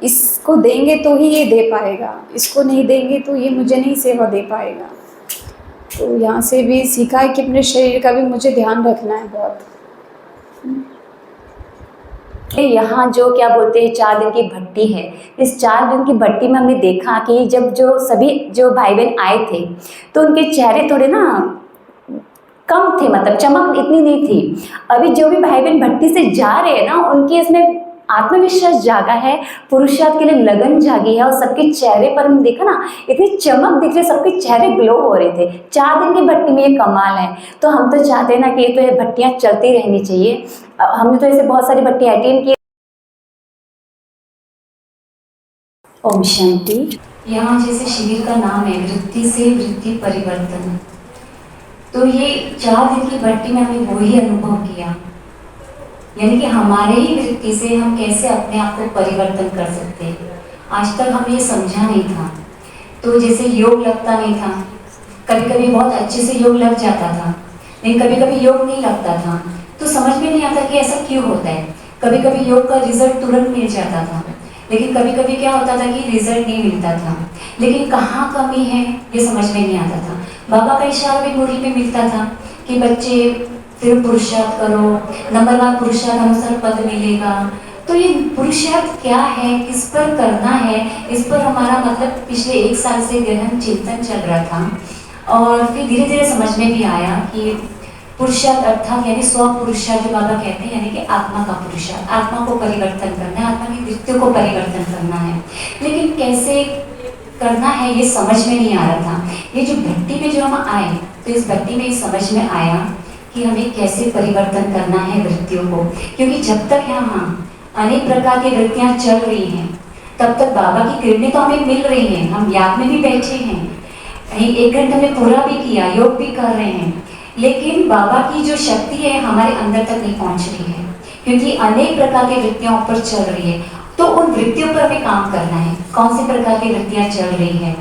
इसको देंगे तो ही ये दे पाएगा, इसको नहीं देंगे तो ये मुझे नहीं सेवा दे पाएगा। तो यहाँ से भी सीखा है कि अपने शरीर का भी मुझे ध्यान रखना है बहुत। यहाँ जो क्या बोलते हैं 4 दिन की भट्टी है, इस 4 दिन की भट्टी में हमने देखा कि जब जो सभी जो भाई बहन आए थे तो उनके चेहरे थोड़े ना कम थे, मतलब चमक इतनी नहीं थी। अभी जो भी भाई बहन भट्टी से जा रहे हैं ना, उनके इसमें आत्मविश्वास जागा है, पुरुषार्थ के लिए लगन जागी है, और सबके चेहरे पर हम देखा ना इतनी चमक दिख रही, सबके चेहरे ग्लो हो रहे थे। 4 दिन की भट्टी में ये कमाल है। तो हम तो चाहते हैं ना कि ये तो ये भट्टियाँ चलती रहनी चाहिए। हमने तो ऐसे बहुत सारी भट्टी अटेंड की। ओम शांति। यहाँ जैसे शिविर का नाम है वृत्ति से वृत्ति परिवर्तन, तो ये 4 दिन की भट्टी में हमने वही अनुभव किया, यानी कि हमारे ही वृत्ति से हम कैसे अपने आप को परिवर्तन कर सकते हैं। आज तक हमें ये समझा नहीं था। तो जैसे योग लगता नहीं था, कभी कभी बहुत अच्छे से योग लग जाता था, लेकिन कभी कभी योग नहीं लगता था, तो समझ में नहीं आता कि ऐसा क्यों होता है। कभी कभी योग का रिजल्ट तुरंत मिल जाता था, लेकिन कभी कभी क्या होता था कि रिजल्ट नहीं मिलता था। लेकिन कहाँ कमी है ये समझ में नहीं आता था। बाबा का इशारा भी मुरली में मिलता था कि बच्चे फिर पुरुषार्थ करो, नंबरवार पुरुषार्थ अनुसार पद मिलेगा। तो ये पुरुषार्थ क्या है, किस पर करना है, इस पर हमारा मतलब पिछले 1 साल से गहन चिंतन चल रहा था। और फिर धीरे धीरे समझ में भी आया कि पुरुषार्थ अर्थात यानी स्व पुरुषार्थ जो बाबा कहते हैं, यानी कि आत्मा का पुरुषार्थ, आत्मा को परिवर्तन करना है, आत्मा की वृत्तियों को परिवर्तन करना है। लेकिन कैसे करना है ये समझ में नहीं आ रहा था। ये जो भट्टी में जो हम आए, तो इस भट्टी में समझ में आया कि हमें कैसे परिवर्तन करना है वृत्तियों को। क्योंकि जब तक यहाँ अनेक प्रकार की वृत्तियाँ चल रही हैं, तब तक बाबा की किरणें तो हमें मिल रही हैं, हम याद में भी बैठे हैं, 1 घंटा में पूरा भी किया, योग भी कर रहे हैं, लेकिन बाबा की जो शक्ति है हमारे अंदर तक नहीं पहुँच रही है, क्योंकि अनेक प्रकार की वृत्तियाँ ऊपर चल रही है। तो उन वृत्तियों पर हमें काम करना है, कौन सी प्रकार की वृत्तियां चल रही है।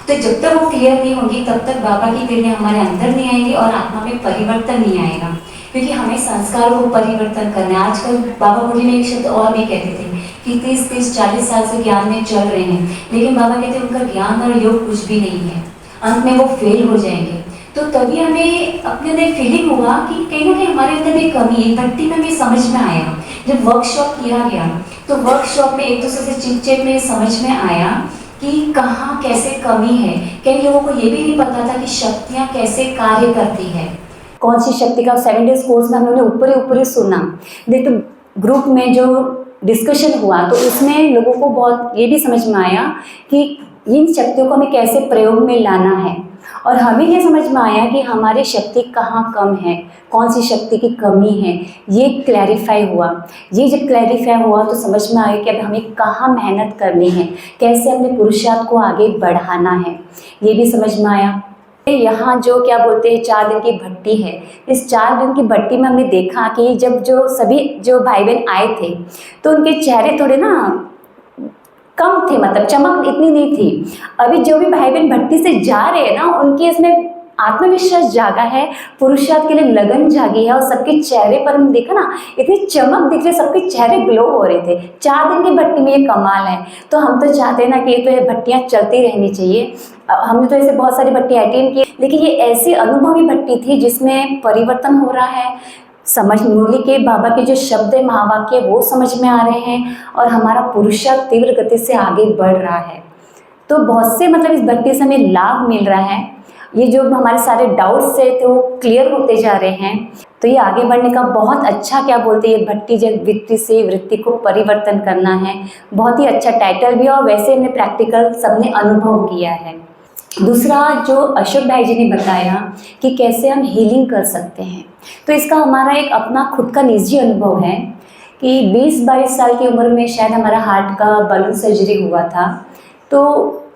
तो जब तक वो क्लियर नहीं होगी तब तक बाबा की किरणें हमारे अंदर नहीं आएंगी और आत्मा में परिवर्तन नहीं आएगा, क्योंकि हमें संस्कारों को परिवर्तन करना है। आजकल बाबा मुझे में एक शब्द और भी कहते थे कि 30-40 साल से ज्ञान में चल रहे हैं, लेकिन बाबा कहते हैं उनका ज्ञान और योग कुछ भी नहीं है, अंत में वो फेल हो जाएंगे। तो तभी हमें अपने अंदर फीलिंग हुआ कि कहीं ना कहीं हमारे अंदर भी कमी है। भक्ति में हमें समझ में आया, जब वर्कशॉप किया गया तो वर्कशॉप में एक दूसरे से चिट-चैट में समझ में आया कि कहाँ कैसे कमी है। कई लोगों को ये भी नहीं पता था कि शक्तियाँ कैसे कार्य करती है, कौन सी शक्ति का 7 डेज कोर्स में हमने ऊपर ही सुना। तो ग्रुप में जो डिस्कशन हुआ तो उसमें लोगों को बहुत ये भी समझ में आया कि इन शक्तियों को हमें कैसे प्रयोग में लाना है, और हमें ये समझ में आया कि हमारी शक्ति कहाँ कम है, कौन सी शक्ति की कमी है, ये क्लैरिफाई हुआ। ये जब क्लैरिफाई हुआ तो समझ में आया कि अब हमें कहाँ मेहनत करनी है, कैसे अपने पुरुषार्थ को आगे बढ़ाना है, ये भी समझ में आया। यहाँ जो क्या बोलते हैं 4 दिन की भट्टी है, इस 4 दिन की भट्टी में हमने देखा कि जब जो सभी जो भाई बहन आए थे तो उनके चेहरे थोड़े ना कम थे, मतलब चमक इतनी नहीं थी। अभी जो भी भाई बहन भट्टी से जा रहे हैं ना, उनके इसमें आत्मविश्वास जागा है, पुरुषार्थ के लिए लगन जागी है, और सबके चेहरे पर हमने देखा ना इतनी चमक दिख रही, सबके चेहरे ग्लो हो रहे थे। 4 दिन की भट्टी में ये कमाल है। तो हम तो चाहते हैं ना कि ये तो ये भट्टियाँ चलती रहनी चाहिए। हमने तो ऐसे बहुत सारी भट्टी अटेंड की, लेकिन ये ऐसी अनुभवी भट्टी थी जिसमें परिवर्तन हो रहा है, समझ मुरली के बाबा के जो शब्द है महावाक्य वो समझ में आ रहे हैं, और हमारा पुरुषार्थ तीव्र गति से आगे बढ़ रहा है। तो बहुत से मतलब इस भट्टी से हमें लाभ मिल रहा है। ये जो हमारे सारे डाउट्स थे तो वो क्लियर होते जा रहे हैं। तो ये आगे बढ़ने का बहुत अच्छा क्या बोलते हैं, ये भट्टी जब वृत्ति से वृत्ति को परिवर्तन करना है, बहुत ही अच्छा टाइटल भी है, और वैसे हमने प्रैक्टिकल सबने अनुभव किया है। दूसरा जो अशोक भाई जी ने बताया कि कैसे हम हीलिंग कर सकते हैं, तो इसका हमारा एक अपना खुद का निजी अनुभव है कि 20-22 साल की उम्र में शायद हमारा हार्ट का बलून सर्जरी हुआ था। तो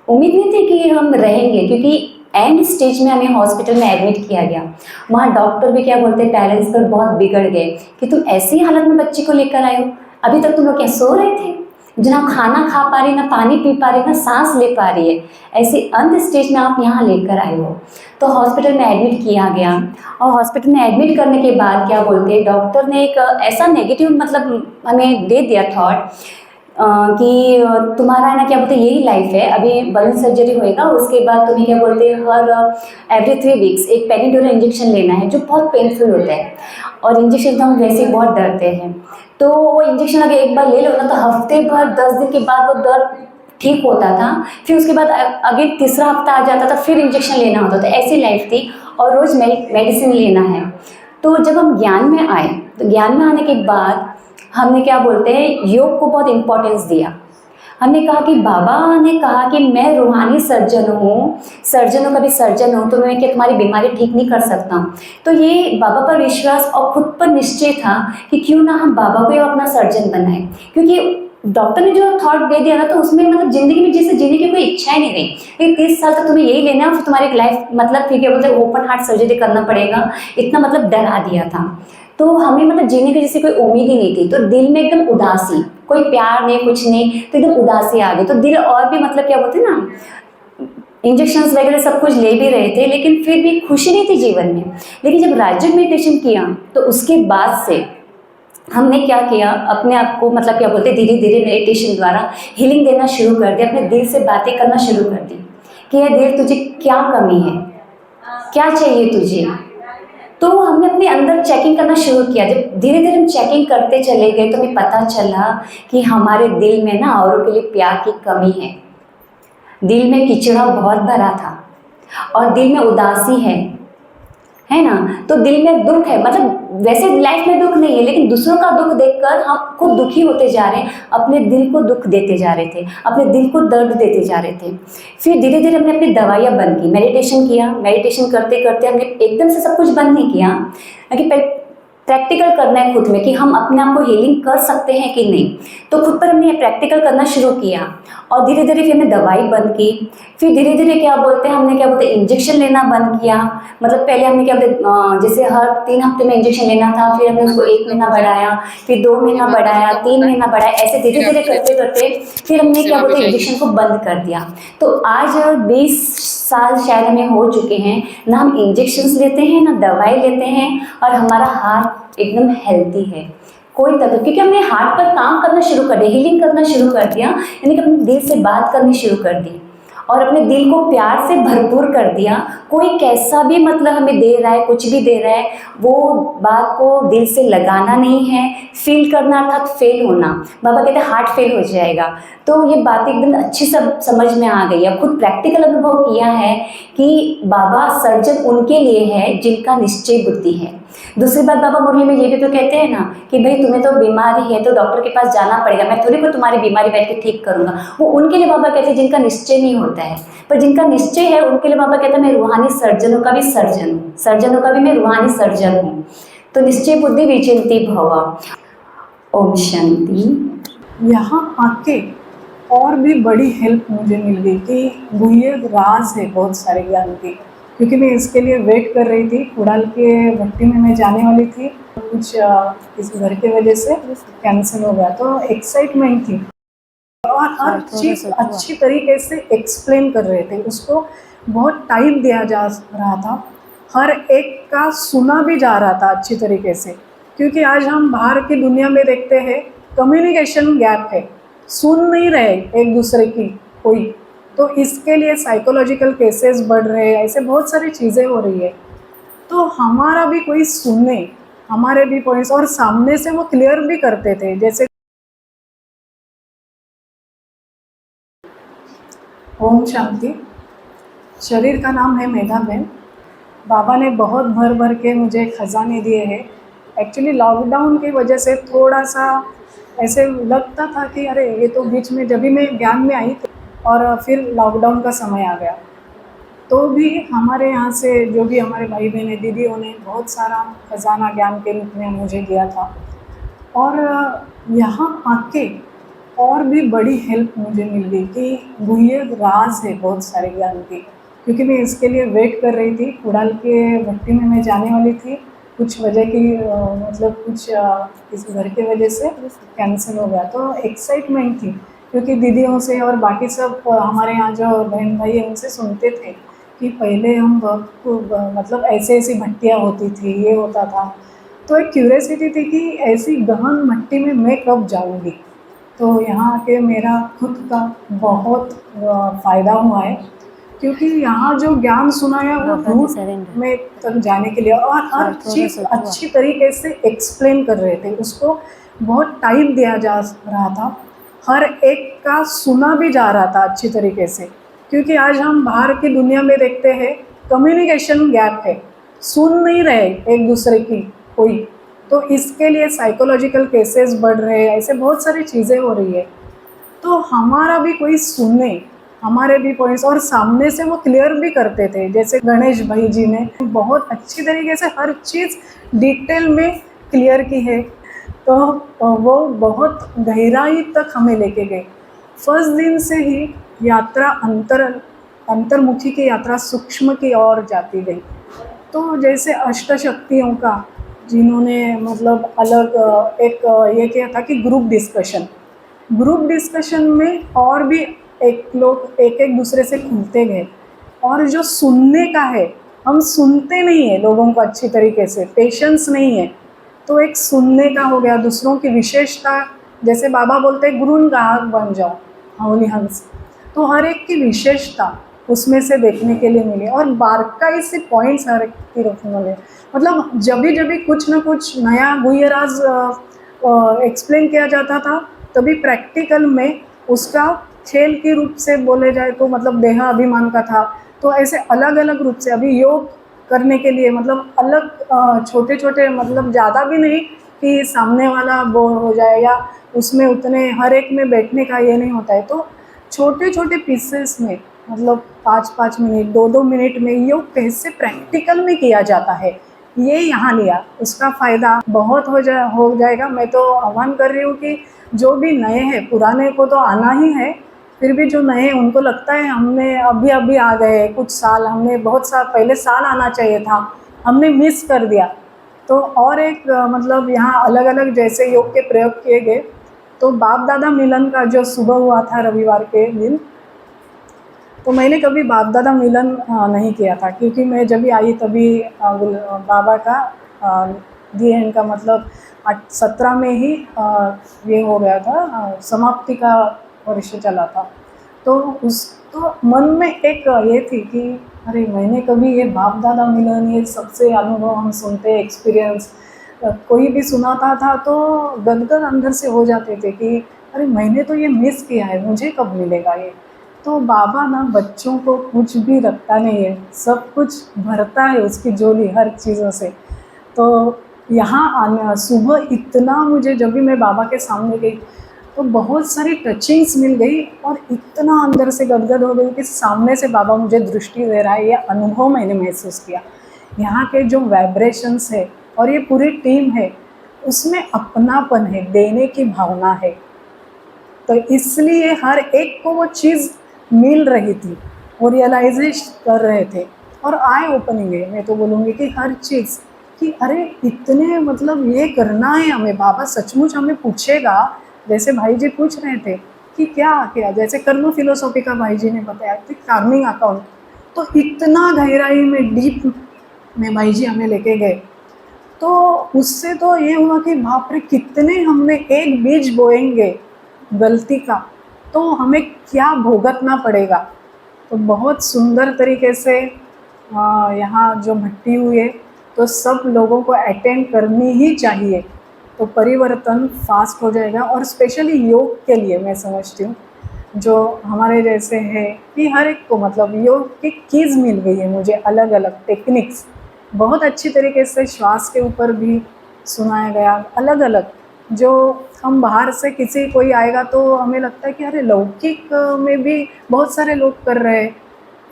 उम्मीद नहीं थी कि हम रहेंगे, क्योंकि एंड स्टेज में हमें हॉस्पिटल में एडमिट किया गया। वहाँ डॉक्टर भी क्या बोलते, पेरेंट्स पर बहुत बिगड़ गए कि तुम ऐसी हालत में बच्ची को लेकर आए हो, अभी तक तुम लोग क्या सो रहे थे, ना खाना खा पा रही, ना पानी पी पा रही, ना सांस ले पा रही है, ऐसी अंत स्टेज में आप यहाँ लेकर आए हो। तो हॉस्पिटल में एडमिट किया गया, और हॉस्पिटल में एडमिट करने के बाद क्या बोलते हैं, डॉक्टर ने एक ऐसा नेगेटिव मतलब हमें दे दिया थॉट कि तुम्हारा है ना क्या बोलते यही लाइफ है, अभी बलून सर्जरी होएगा, उसके बाद तुम्हें क्या बोलते हैं हर एवरी 3 वीक्स एक पेनिड्यूरल इंजेक्शन लेना है, जो बहुत पेनफुल होता है, और इंजेक्शन तो हम वैसे ही बहुत डरते हैं। तो वो इंजेक्शन अगर एक बार ले लो ना तो हफ्ते भर 10 दिन के बाद वो दर्द ठीक होता था, फिर उसके बाद अगर तीसरा हफ्ता आ जाता था फिर इंजेक्शन लेना होता था, ऐसी लाइफ थी, और रोज़ मेडिसिन लेना है। तो जब हम ज्ञान में आए तो ज्ञान में आने के बाद हमने क्या बोलते हैं योग को बहुत इम्पोर्टेंस दिया। हमने कहा कि बाबा ने कहा कि मैं रूहानी सर्जन हूँ, सर्जनों का भी सर्जन हूँ, तो मैं क्या तुम्हारी बीमारी ठीक नहीं कर सकता। तो ये बाबा पर विश्वास और खुद पर निश्चय था कि क्यों ना हम बाबा को ही अपना सर्जन बनाए, क्योंकि डॉक्टर ने जो थॉट दे दिया ना तो उसमें मतलब ज़िंदगी में जैसे जीने की कोई इच्छा ही नहीं रही। ये 30 साल तक तुम्हें यही लेना है, फिर तुम्हारी लाइफ मतलब ठीक है बोलते ओपन हार्ट सर्जरी करना पड़ेगा, इतना मतलब डरा दिया था। तो हमें मतलब जीने की जैसे कोई उम्मीद ही नहीं थी, तो दिल में एकदम उदासी, कोई प्यार नहीं कुछ नहीं, तो एकदम उदासी आ गई। तो दिल और भी मतलब क्या बोलते ना, इंजेक्शंस वगैरह सब कुछ ले भी रहे थे, लेकिन फिर भी खुशी नहीं थी जीवन में। लेकिन जब राजयोग मेडिटेशन किया तो उसके बाद से हमने क्या किया, अपने आप को मतलब क्या बोलते धीरे धीरे मेडिटेशन द्वारा हीलिंग देना शुरू कर दिया, अपने दिल से बातें करना शुरू कर दी कि यार दिल तुझे क्या कमी है, क्या चाहिए तुझे। तो हमने अपने अंदर चेकिंग करना शुरू किया। जब धीरे धीरे हम चेकिंग करते चले गए तो हमें पता चला कि हमारे दिल में ना औरों के लिए प्यार की कमी है, दिल में किचड़ा बहुत भरा था और दिल में उदासी है ना। तो दिल में दुख है, मतलब वैसे लाइफ में दुख नहीं है, लेकिन दूसरों का दुख देखकर हम खुद दुखी होते जा रहे हैं, अपने दिल को दुख देते जा रहे थे, अपने दिल को दर्द देते जा रहे थे। फिर धीरे धीरे हमने अपनी दवाइयाँ बंद की, मेडिटेशन किया। मेडिटेशन करते करते हमने एकदम से सब कुछ बंद नहीं किया, कि प्रैक्टिकल करना है खुद में कि हम अपने आप को हीलिंग कर सकते हैं कि नहीं। तो खुद पर हमने प्रैक्टिकल करना शुरू किया और धीरे धीरे फिर हमने दवाई बंद की। फिर धीरे धीरे हमने इंजेक्शन लेना बंद किया। मतलब पहले हमने जैसे हर 3 हफ्ते में इंजेक्शन लेना था, फिर हमने उसको 1 महीना बढ़ाया, फिर 2 महीना बढ़ाया, 3 महीना बढ़ाया, ऐसे धीरे धीरे करते करते फिर हमने इंजेक्शन को बंद कर दिया। तो आज 20 साल शायद हमें हो चुके हैं, ना हम इंजेक्शंस लेते हैं ना दवाई लेते हैं, और हमारा हार्ट एकदम हेल्दी है। कोई तकलीफ, क्योंकि हमने हार्ट पर काम करना शुरू कर दिया, हीलिंग करना शुरू कर दिया, यानी कि अपने दिल से बात करनी शुरू कर दी और अपने दिल को प्यार से भरपूर कर दिया। कोई कैसा भी मतलब हमें दे रहा है, कुछ भी दे रहा है, वो बात को दिल से लगाना नहीं है, फील करना अर्थात फेल होना। बाबा कहते हैं हार्ट फेल हो जाएगा। तो ये बात एकदम अच्छी सब समझ में आ गई है। खुद प्रैक्टिकल अनुभव किया है कि बाबा सर्जन उनके लिए है जिनका निश्चय बुद्धि है। दूसरी बात, बाबा मुरली में ये भी तो कहते हैं ना कि भाई तुम्हें तो बीमारी है तो डॉक्टर के पास जाना पड़ेगा, मैं थोड़ी को तुम्हारी बीमारी बैठ के ठीक करूंगा। वो उनके लिए बाबा कहते हैं जिनका निश्चय नहीं होता है, पर जिनका निश्चय है उनके लिए बाबा कहते हैं मैं रूहानी सर्जनों का भी सर्जन हूँ, सर्जनों का भी मैं रूहानी सर्जन हूँ। तो निश्चय बुद्धि विचिंती भवा। ओम शांति। यहाँ आके और भी बड़ी हेल्प मुझे मिल गई कि गुह्य राज है बहुत सारे ज्ञान की, क्योंकि मैं इसके लिए वेट कर रही थी। कुड़ाल के भट्टी में मैं जाने वाली थी, कुछ इस घर के वजह से कैंसिल हो गया, तो एक्साइटमेंट थी और हर चीज़ अच्छी तरीके से एक्सप्लेन कर रहे थे। उसको बहुत टाइम दिया जा रहा था, हर एक का सुना भी जा रहा था अच्छी तरीके से, क्योंकि आज हम बाहर की दुनिया में देखते हैं कम्युनिकेशन गैप है, सुन नहीं रहे एक दूसरे की कोई। तो इसके लिए साइकोलॉजिकल केसेस बढ़ रहे हैं, ऐसे बहुत सारी चीज़ें हो रही है। तो हमारा भी कोई सुने, हमारे भी पॉइंट्स, और सामने से वो क्लियर भी करते थे। जैसे ओम शांति। शरीर का नाम है मेधा बहन। बाबा ने बहुत भर भर के मुझे खजाने दिए हैं। एक्चुअली लॉकडाउन की वजह से थोड़ा सा ऐसे लगता था कि अरे ये तो बीच में जब भी मैं ज्ञान में आई थी और फिर लॉकडाउन का समय आ गया, तो भी हमारे यहाँ से जो भी हमारे भाई बहनें दीदियों ने बहुत सारा खजाना ज्ञान के रूप में मुझे दिया था। और यहाँ आके और भी बड़ी हेल्प मुझे मिल गई कि गुह्य राज है बहुत सारे ज्ञान की, क्योंकि मैं इसके लिए वेट कर रही थी। कुड़ाल के भट्टी में मैं जाने वाली थी, कुछ वजह की मतलब कुछ इस घर के वजह से कैंसिल हो गया, तो एक्साइटमेंट थी, क्योंकि दीदियों से और बाकी सब हमारे यहाँ जो बहन भाई हैं उनसे सुनते थे कि पहले हम मतलब ऐसे ऐसी भट्टियाँ होती थी, ये होता था। तो एक क्यूरियोसिटी थी कि ऐसी गहन भट्टी में मैं कब जाऊँगी। तो यहाँ आके मेरा खुद का बहुत फ़ायदा हुआ है, क्योंकि यहाँ जो ज्ञान सुनाया वो रूट में तक जाने के लिए, और हर चीज़ अच्छी तरीके से एक्सप्लेन कर रहे थे। उसको बहुत टाइम दिया जा रहा था, हर एक का सुना भी जा रहा था अच्छी तरीके से, क्योंकि आज हम बाहर की दुनिया में देखते हैं कम्युनिकेशन गैप है, सुन नहीं रहे एक दूसरे की कोई। तो इसके लिए साइकोलॉजिकल केसेस बढ़ रहे हैं, ऐसे बहुत सारी चीज़ें हो रही है। तो हमारा भी कोई सुने, हमारे भी पॉइंट्स, और सामने से वो क्लियर भी करते थे। जैसे गणेश भाई जी ने बहुत अच्छी तरीके से हर चीज़ डिटेल में क्लियर की है, तो वो बहुत गहराई तक हमें लेके गए। फर्स्ट दिन से ही यात्रा अंतर्मुखी की यात्रा सूक्ष्म की ओर जाती गई। तो जैसे अष्टशक्तियों का जिन्होंने मतलब अलग एक ये किया था कि ग्रुप डिस्कशन में और भी लोग एक दूसरे से खुलते गए। और जो सुनने का है, हम सुनते नहीं है लोगों को अच्छी तरीके से, पेशेंस नहीं है, तो एक सुनने का हो गया। दूसरों की विशेषता, जैसे बाबा बोलते हैं गुरुन ग्राहक बन जाओ, हाउली हंस, तो हर एक की विशेषता उसमें से देखने के लिए मिली, और बारकाई से पॉइंट्स हर एक की रखने वाले। मतलब जब भी कुछ ना कुछ नया गुह्य राज एक्सप्लेन किया जाता था, तभी प्रैक्टिकल में उसका खेल के रूप से बोले जाए तो मतलब देह अभिमान का था। तो ऐसे अलग अलग रूप से अभी योग करने के लिए मतलब अलग छोटे छोटे, मतलब ज़्यादा भी नहीं कि सामने वाला बोर हो जाए, या उसमें उतने हर एक में बैठने का ये नहीं होता है। तो छोटे छोटे पीसेस में मतलब 5-5 मिनट 2-2 मिनट में योग कैसे प्रैक्टिकल में किया जाता है, ये यहाँ लिया, उसका फ़ायदा बहुत हो जाएगा। मैं तो आह्वान कर रही हूँ कि जो भी नए हैं, पुराने को तो आना ही है, फिर भी जो नए उनको लगता है हमने अभी अभी आ गए कुछ साल, हमने बहुत साल पहले साल आना चाहिए था, हमने मिस कर दिया। तो और एक मतलब यहाँ अलग अलग जैसे योग के प्रयोग किए गए। तो बाप दादा मिलन का जो सुबह हुआ था रविवार के दिन, तो मैंने कभी बाप दादा मिलन नहीं किया था, क्योंकि मैं जब भी आई तभी बाबा का दी एंड का मतलब 17 में ही ये हो गया था, समाप्ति का वर्ष चला था। तो उस तो मन में एक ये थी कि अरे मैंने कभी ये बाप दादा मिलन, ये सबसे अनुभव हम सुनते हैं, एक्सपीरियंस कोई भी सुनाता था तो गदगद अंदर से हो जाते थे कि अरे मैंने तो ये मिस किया है, मुझे कब मिलेगा ये। तो बाबा ना बच्चों को कुछ भी रखता नहीं है, सब कुछ भरता है उसकी झोली हर चीज़ों से। तो यहाँ आने सुबह इतना मुझे, जब भी मैं बाबा के सामने गई तो बहुत सारी टचिंग्स मिल गई और इतना अंदर से गदगद हो गई कि सामने से बाबा मुझे दृष्टि दे रहा है, ये अनुभव मैंने महसूस किया। यहाँ के जो वाइब्रेशंस है और ये पूरी टीम है, उसमें अपनापन है, देने की भावना है। तो इसलिए हर एक को वो चीज़ मिल रही थी, वो रियलाइजेश कर रहे थे और आई ओपनिंग है। मैं तो बोलूँगी कि हर चीज़ कि अरे इतने मतलब ये करना है हमें, बाबा सचमुच हमें पूछेगा। जैसे भाई जी पूछ रहे थे कि क्या क्या, जैसे कर्म फिलोसॉफी का भाई जी ने बताया कि कार्मिंग अकाउंट, तो इतना गहराई में डीप में भाई जी हमें लेके गए। तो उससे तो ये हुआ कि बाप रे, कितने हमने एक बीज बोएंगे गलती का तो हमें क्या भुगतना पड़ेगा। तो बहुत सुंदर तरीके से यहाँ जो भट्टी हुई है तो सब लोगों को अटेंड करनी ही चाहिए, तो परिवर्तन फास्ट हो जाएगा। और स्पेशली योग के लिए मैं समझती हूँ, जो हमारे जैसे है कि हर एक को मतलब योग की कीज़ मिल गई है मुझे, अलग अलग टेक्निक्स बहुत अच्छी तरीके से श्वास के ऊपर भी सुनाया गया, अलग अलग। जो हम बाहर से किसी कोई आएगा तो हमें लगता है कि अरे लौकिक में भी बहुत सारे लोग कर रहे हैं,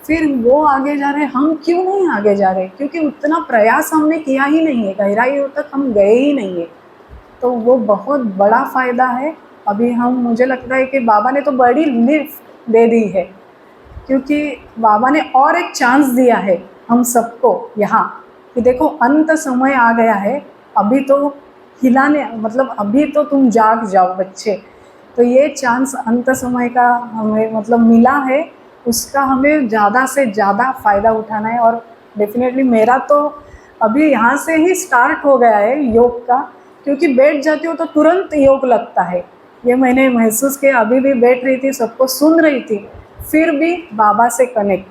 फिर वो आगे जा रहे हैं, हम क्यों नहीं आगे जा रहे? क्योंकि उतना प्रयास हमने किया ही नहीं है, गहराइयों तक हम गए ही नहीं है। तो वो बहुत बड़ा फ़ायदा है। अभी हम, मुझे लगता है कि बाबा ने तो बड़ी लिफ्ट दे दी है, क्योंकि बाबा ने और एक चांस दिया है हम सबको यहाँ कि देखो अंत समय आ गया है, अभी तो हिलाने मतलब अभी तो तुम जाग जाओ बच्चे। तो ये चांस अंत समय का हमें मतलब मिला है, उसका हमें ज़्यादा से ज़्यादा फ़ायदा उठाना है। और डेफिनेटली मेरा तो अभी यहाँ से ही स्टार्ट हो गया है योग का, क्योंकि बैठ जाती हूँ तो तुरंत योग लगता है। ये मैंने महसूस किया, अभी भी बैठ रही थी, सबको सुन रही थी, फिर भी बाबा से कनेक्ट,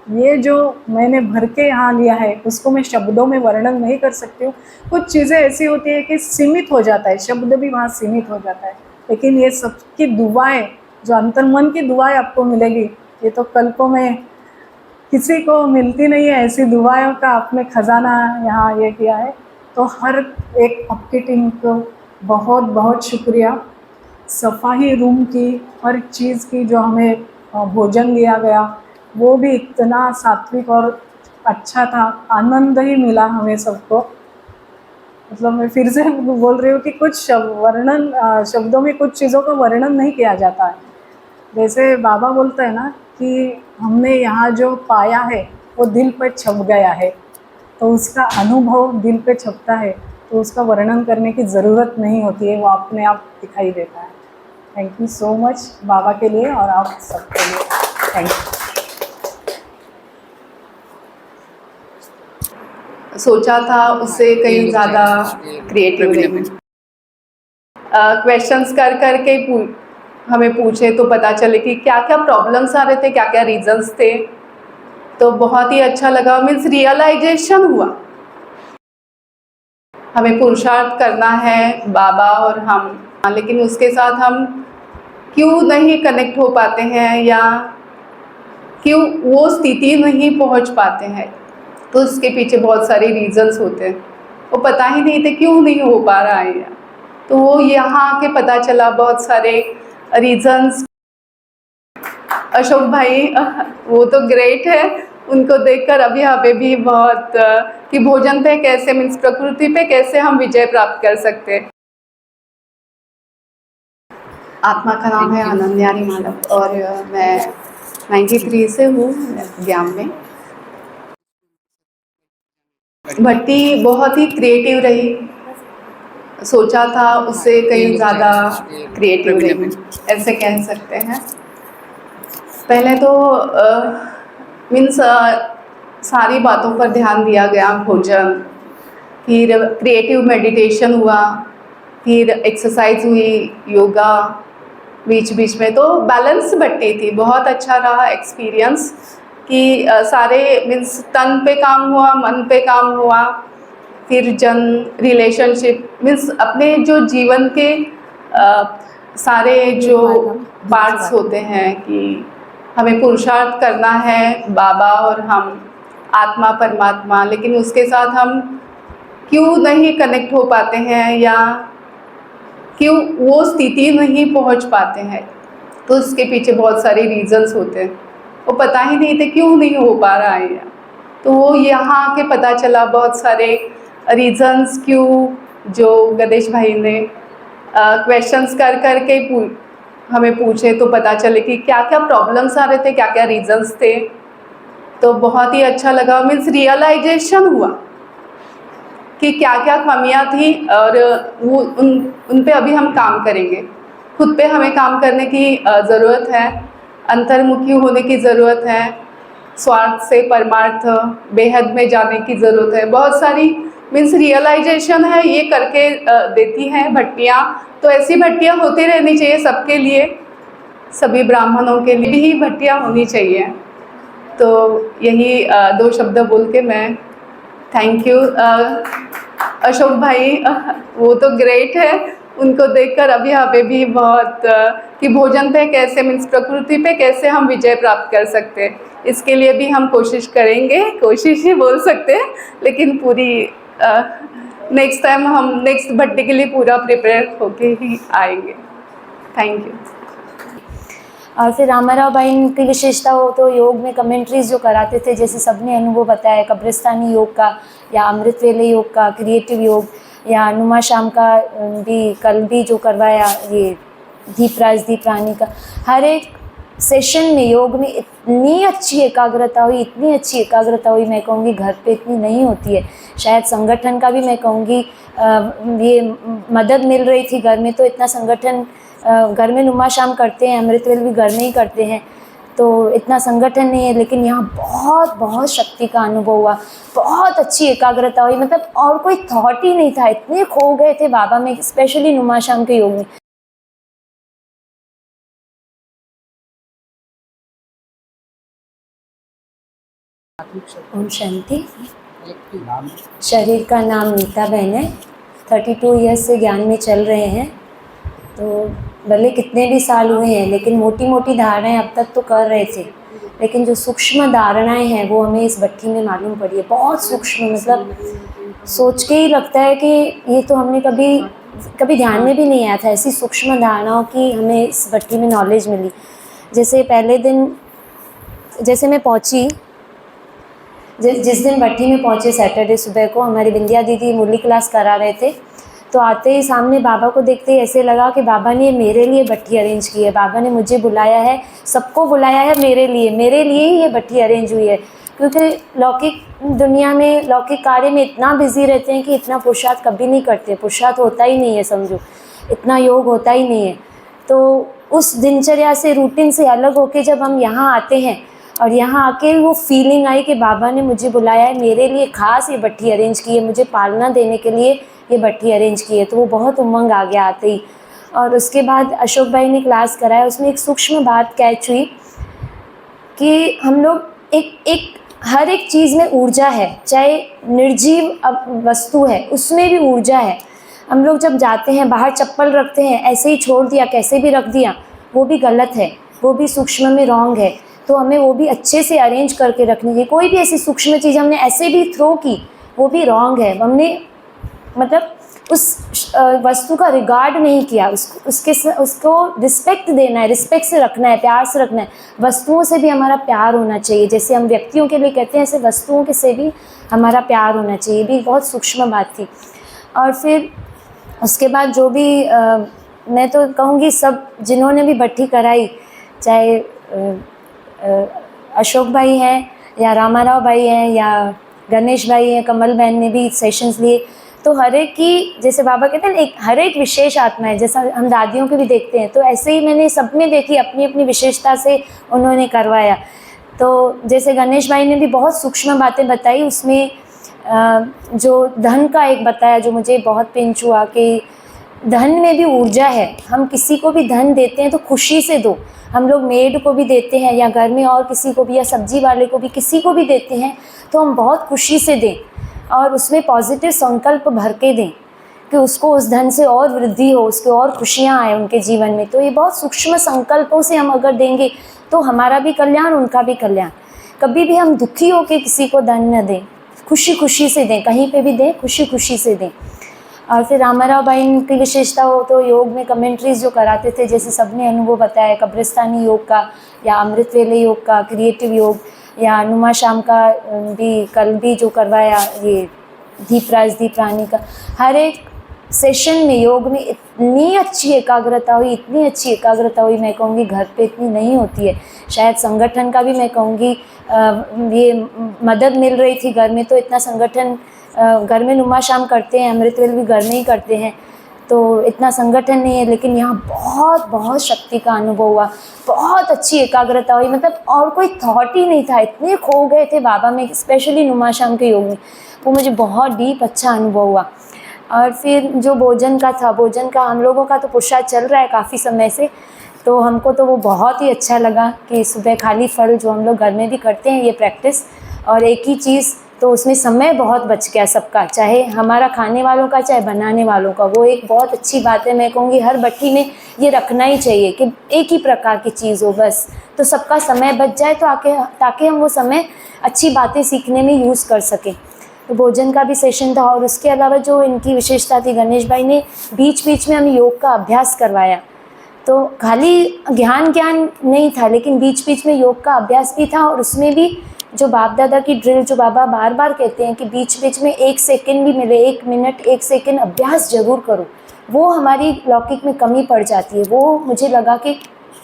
ये जो मैंने भर के यहाँ लिया है उसको मैं शब्दों में वर्णन नहीं कर सकती हूँ। कुछ चीज़ें ऐसी होती है कि सीमित हो जाता है, शब्द भी वहाँ सीमित हो जाता है, लेकिन ये सबकी दुआएं, जो अंतर्मन की दुआएं आपको मिलेगी, ये तो कल्पों में किसी को मिलती नहीं है। ऐसी दुआओं का आपने खजाना यहाँ ये किया है। तो हर एक आपकी टीम को बहुत बहुत शुक्रिया। सफाई रूम की, हर चीज़ की, जो हमें भोजन दिया गया वो भी इतना सात्विक और अच्छा था, आनंद ही मिला हमें सबको। मतलब मैं फिर से बोल रही हूँ कि कुछ शब्दों में कुछ चीज़ों का वर्णन नहीं किया जाता है। जैसे बाबा बोलते हैं ना कि हमने यहाँ जो पाया है वो दिल पर छप गया है, तो उसका अनुभव दिल पे छपता है, तो उसका वर्णन करने की ज़रूरत नहीं होती है, वो अपने आप दिखाई देता है। थैंक यू सो मच बाबा के लिए और आप सबके लिए, थैंक यू। सोचा था उससे कहीं ज़्यादा क्रिएटिव नहीं। क्वेश्चंस कर कर के हमें पूछे तो पता चले कि क्या क्या प्रॉब्लम्स आ रहे थे, क्या क्या रीजंस थे। तो बहुत ही अच्छा लगा, मीन्स रियलाइजेशन हुआ हमें पुरुषार्थ करना है बाबा और हम, लेकिन उसके साथ हम क्यों नहीं कनेक्ट हो पाते हैं या क्यों वो स्थिति नहीं पहुंच पाते हैं। तो उसके पीछे बहुत सारे रीजंस होते हैं, वो पता ही नहीं थे क्यों नहीं हो पा रहा है। तो वो यहाँ आके पता चला बहुत सारे रीजंस। अशोक भाई वो तो ग्रेट है, उनको देखकर अभी हमें भी बहुत कि भोजन पे कैसे मीन्स प्रकृति पे कैसे हम विजय प्राप्त कर सकते हैं। आत्मा का नाम है अनन्यारी मानव और मैं 93 से हूँ ज्ञान में। भट्टी बहुत ही क्रिएटिव रही, सोचा था उससे कहीं ज़्यादा क्रिएटिव रही, ऐसे कह सकते हैं। पहले तो मीन्स सारी बातों पर ध्यान दिया गया, भोजन, फिर क्रिएटिव मेडिटेशन हुआ, फिर एक्सरसाइज हुई, योगा बीच बीच में, तो बैलेंस भट्टी थी। बहुत अच्छा रहा एक्सपीरियंस कि सारे मीन्स तन पे काम हुआ, मन पे काम हुआ, फिर जन रिलेशनशिप मीन्स अपने जो जीवन के सारे जो पार्ट्स होते हैं कि हमें पुरुषार्थ करना है, बाबा और हम, आत्मा परमात्मा, लेकिन उसके साथ हम क्यों नहीं कनेक्ट हो पाते हैं या क्यों वो स्थिति नहीं पहुंच पाते हैं, तो उसके पीछे बहुत सारे रीजंस होते हैं। वो पता ही नहीं थे क्यों नहीं हो पा रहा है, तो वो यहाँ आके पता चला बहुत सारे रीजंस क्यों, जो गणेश भाई ने क्वेश्चंस कर के हमें पूछे तो पता चले कि क्या क्या प्रॉब्लम्स आ रहे थे, क्या क्या रीजंस थे। तो बहुत ही अच्छा लगा, मीन्स रियलाइजेशन हुआ कि क्या क्या कमियां थी और वो उन पे अभी हम काम करेंगे। खुद पे हमें काम करने की ज़रूरत है, अंतर्मुखी होने की ज़रूरत है, स्वार्थ से परमार्थ बेहद में जाने की ज़रूरत है। बहुत सारी मीन्स रियलाइजेशन है, ये करके देती हैं भट्टियाँ। तो ऐसी भट्टियाँ होती रहनी चाहिए सबके लिए, सभी ब्राह्मणों के लिए भी भट्टियाँ होनी चाहिए। तो यही दो शब्द बोल के मैं थैंक यू अशोक भाई, वो तो ग्रेट है, उनको देखकर अभी हमें भी बहुत कि भोजन पे कैसे मीन्स प्रकृति पे कैसे हम विजय प्राप्त कर सकते हैं, इसके लिए भी हम कोशिश करेंगे। कोशिश ही बोल सकते हैं, लेकिन पूरी नेक्स्ट टाइम हम नेक्स्ट भट्टी के लिए पूरा प्रिपेयर होके ही आएंगे। Thank you. और फिर रामाराव भाई की विशेषता हो तो योग में कमेंट्रीज जो कराते थे, जैसे सबने अनुभव बताया, कब्रिस्तानी योग का या अमृत वेले योग का, क्रिएटिव योग, या नुमा शाम का भी कल भी जो करवाया, ये दीपराज दीपरानी का, हर एक सेशन में योग में इतनी अच्छी एकाग्रता हुई, इतनी अच्छी एकाग्रता हुई, मैं कहूँगी घर पे इतनी नहीं होती है। शायद संगठन का भी मैं कहूँगी ये मदद मिल रही थी घर में, तो इतना संगठन घर में नुमा शाम करते हैं, अमृतवेल भी घर में ही करते हैं, तो इतना संगठन नहीं है, लेकिन यहाँ बहुत बहुत शक्ति का अनुभव हुआ, बहुत अच्छी एकाग्रता हुई, मतलब और कोई थॉट ही नहीं था, इतने खो गए थे बाबा में, स्पेशली नुमा शाम के योग में। ओम शांति। शरीर का नाम नीता बहन है, 32 ईयर्स से ज्ञान में चल रहे हैं। तो भले कितने भी साल हुए हैं, लेकिन मोटी मोटी धारणाएं अब तक तो कर रहे थे, लेकिन जो सूक्ष्म धारणाएं हैं वो हमें इस भट्टी में मालूम पड़ी है, बहुत सूक्ष्म, मतलब सोच के ही लगता है कि ये तो हमने कभी ध्यान में भी नहीं आया था। ऐसी सूक्ष्म धारणाओं की हमें इस भट्टी में नॉलेज मिली। जैसे पहले दिन जैसे मैं पहुंची, जिस दिन भट्टी में पहुंचे सैटरडे सुबह को, हमारी बिंदिया दीदी मुरली क्लास करा रहे थे, तो आते ही सामने बाबा को देखते ही ऐसे लगा कि बाबा ने मेरे लिए भट्टी अरेंज की है, बाबा ने मुझे बुलाया है, सबको बुलाया है, मेरे लिए ही ये भट्टी अरेंज हुई है। क्योंकि लौकिक दुनिया में, लौकिक कार्य में इतना बिजी रहते हैं कि इतना पुरुषार्थ कभी नहीं करते, पुरुषार्थ होता ही नहीं है, समझो इतना योग होता ही नहीं है। तो उस दिनचर्या से, रूटीन से अलग होके जब हम यहाँ आते हैं और यहाँ आके वो फीलिंग आई कि बाबा ने मुझे बुलाया है, मेरे लिए ख़ास ये भट्टी अरेंज की है, मुझे पालना देने के लिए ये भट्टी अरेंज की है, तो वो बहुत उमंग आ गया आते ही। और उसके बाद अशोक भाई ने क्लास कराया, उसमें एक सूक्ष्म बात कैच हुई कि हम लोग एक हर एक चीज़ में ऊर्जा है, चाहे निर्जीव वस्तु है उसमें भी ऊर्जा है। हम लोग जब जाते हैं बाहर चप्पल रखते हैं, ऐसे ही छोड़ दिया, कैसे भी रख दिया, वो भी गलत है, वो भी सूक्ष्म में रॉन्ग है। तो हमें वो भी अच्छे से अरेंज करके रखनी चाहिए। कोई भी ऐसी सूक्ष्म चीज़ हमने ऐसे भी थ्रो की, वो भी रॉन्ग है। हमने मतलब वस्तु का रिगार्ड नहीं किया, उसको रिस्पेक्ट देना है, रिस्पेक्ट से रखना है, प्यार से रखना है। वस्तुओं से भी हमारा प्यार होना चाहिए, जैसे हम व्यक्तियों के लिए कहते हैं ऐसे वस्तुओं के से भी हमारा प्यार होना चाहिए, भी बहुत सूक्ष्म बात थी। और फिर उसके बाद जो भी मैं तो कहूँगी सब जिन्होंने भी भट्टी कराई, चाहे अशोक भाई हैं या रामाराव भाई हैं या गणेश भाई हैं, कमल बहन ने भी सेशंस लिए, तो हर एक की, जैसे बाबा कहते हैं एक हर एक विशेष आत्मा है, जैसा हम दादियों के भी देखते हैं, तो ऐसे ही मैंने सब में देखी, अपनी अपनी विशेषता से उन्होंने करवाया। तो जैसे गणेश भाई ने भी बहुत सूक्ष्म बातें बताई, उसमें जो धन का एक बताया जो मुझे बहुत पिंच हुआ कि धन में भी ऊर्जा है। हम किसी को भी धन देते हैं तो खुशी से दो। हम लोग मेड को भी देते हैं या घर में और किसी को भी या सब्जी वाले को भी, किसी को भी देते हैं तो हम बहुत खुशी से दें और उसमें पॉजिटिव संकल्प भर के दें कि उसको उस धन से और वृद्धि हो, उसके और खुशियाँ आए उनके जीवन में। तो ये बहुत सूक्ष्म संकल्पों से हम अगर देंगे तो हमारा भी कल्याण, उनका भी कल्याण। कभी भी हम दुखी होकर किसी को धन न दें, खुशी खुशी से दें, कहीं पे भी दें, खुशी खुशी से दें। और फिर रामाराव भाई की विशेषता हो तो योग में कमेंट्रीज जो कराते थे, जैसे सबने अनुभव बताया, कब्रिस्तानी योग का या अमृत वेले योग का, क्रिएटिव योग या नुमा शाम का भी कल भी जो करवाया, ये दीपराज दीप रानी का, हर एक सेशन में योग में इतनी अच्छी एकाग्रता हुई, इतनी अच्छी एकाग्रता हुई, मैं कहूँगी घर पे इतनी नहीं होती है। शायद संगठन का भी मैं कहूँगी ये मदद मिल रही थी घर में, तो इतना संगठन घर में नुमा शाम करते हैं, अमृतवेल भी घर में ही करते हैं, तो इतना संगठन नहीं है, लेकिन यहाँ बहुत बहुत शक्ति का अनुभव हुआ, बहुत अच्छी एकाग्रता हुई, मतलब और कोई थॉट ही नहीं था, इतने खो गए थे बाबा में, स्पेशली नुमा शाम के योग में, वो मुझे बहुत डीप अच्छा अनुभव हुआ। और फिर जो भोजन का था, भोजन का हम लोगों का तो पुरुषार्थ चल रहा है काफ़ी समय से, तो हमको तो वो बहुत ही अच्छा लगा कि सुबह खाली फल जो हम लोग घर में भी करते हैं ये प्रैक्टिस, और एक ही चीज़, तो उसमें समय बहुत बच गया सबका, चाहे हमारा खाने वालों का चाहे बनाने वालों का। वो एक बहुत अच्छी बात है, मैं कहूँगी हर भट्टी में ये रखना ही चाहिए कि एक ही प्रकार की चीज़ हो बस, तो सबका समय बच जाए, तो ताकि हम वो समय अच्छी बातें सीखने में यूज़ कर सकें। तो भोजन का भी सेशन था। और उसके अलावा जो इनकी विशेषता थी, गणेश भाई ने बीच बीच में हमें योग का अभ्यास करवाया, तो खाली ज्ञान नहीं था, लेकिन बीच बीच में योग का अभ्यास भी था। और उसमें भी जो बाप दादा की ड्रिल, जो बाबा बार बार कहते हैं कि बीच बीच में 1 सेकंड भी मिले, 1 मिनट 1 सेकंड अभ्यास ज़रूर करो, वो हमारी लौकिक में कमी पड़ जाती है। वो मुझे लगा कि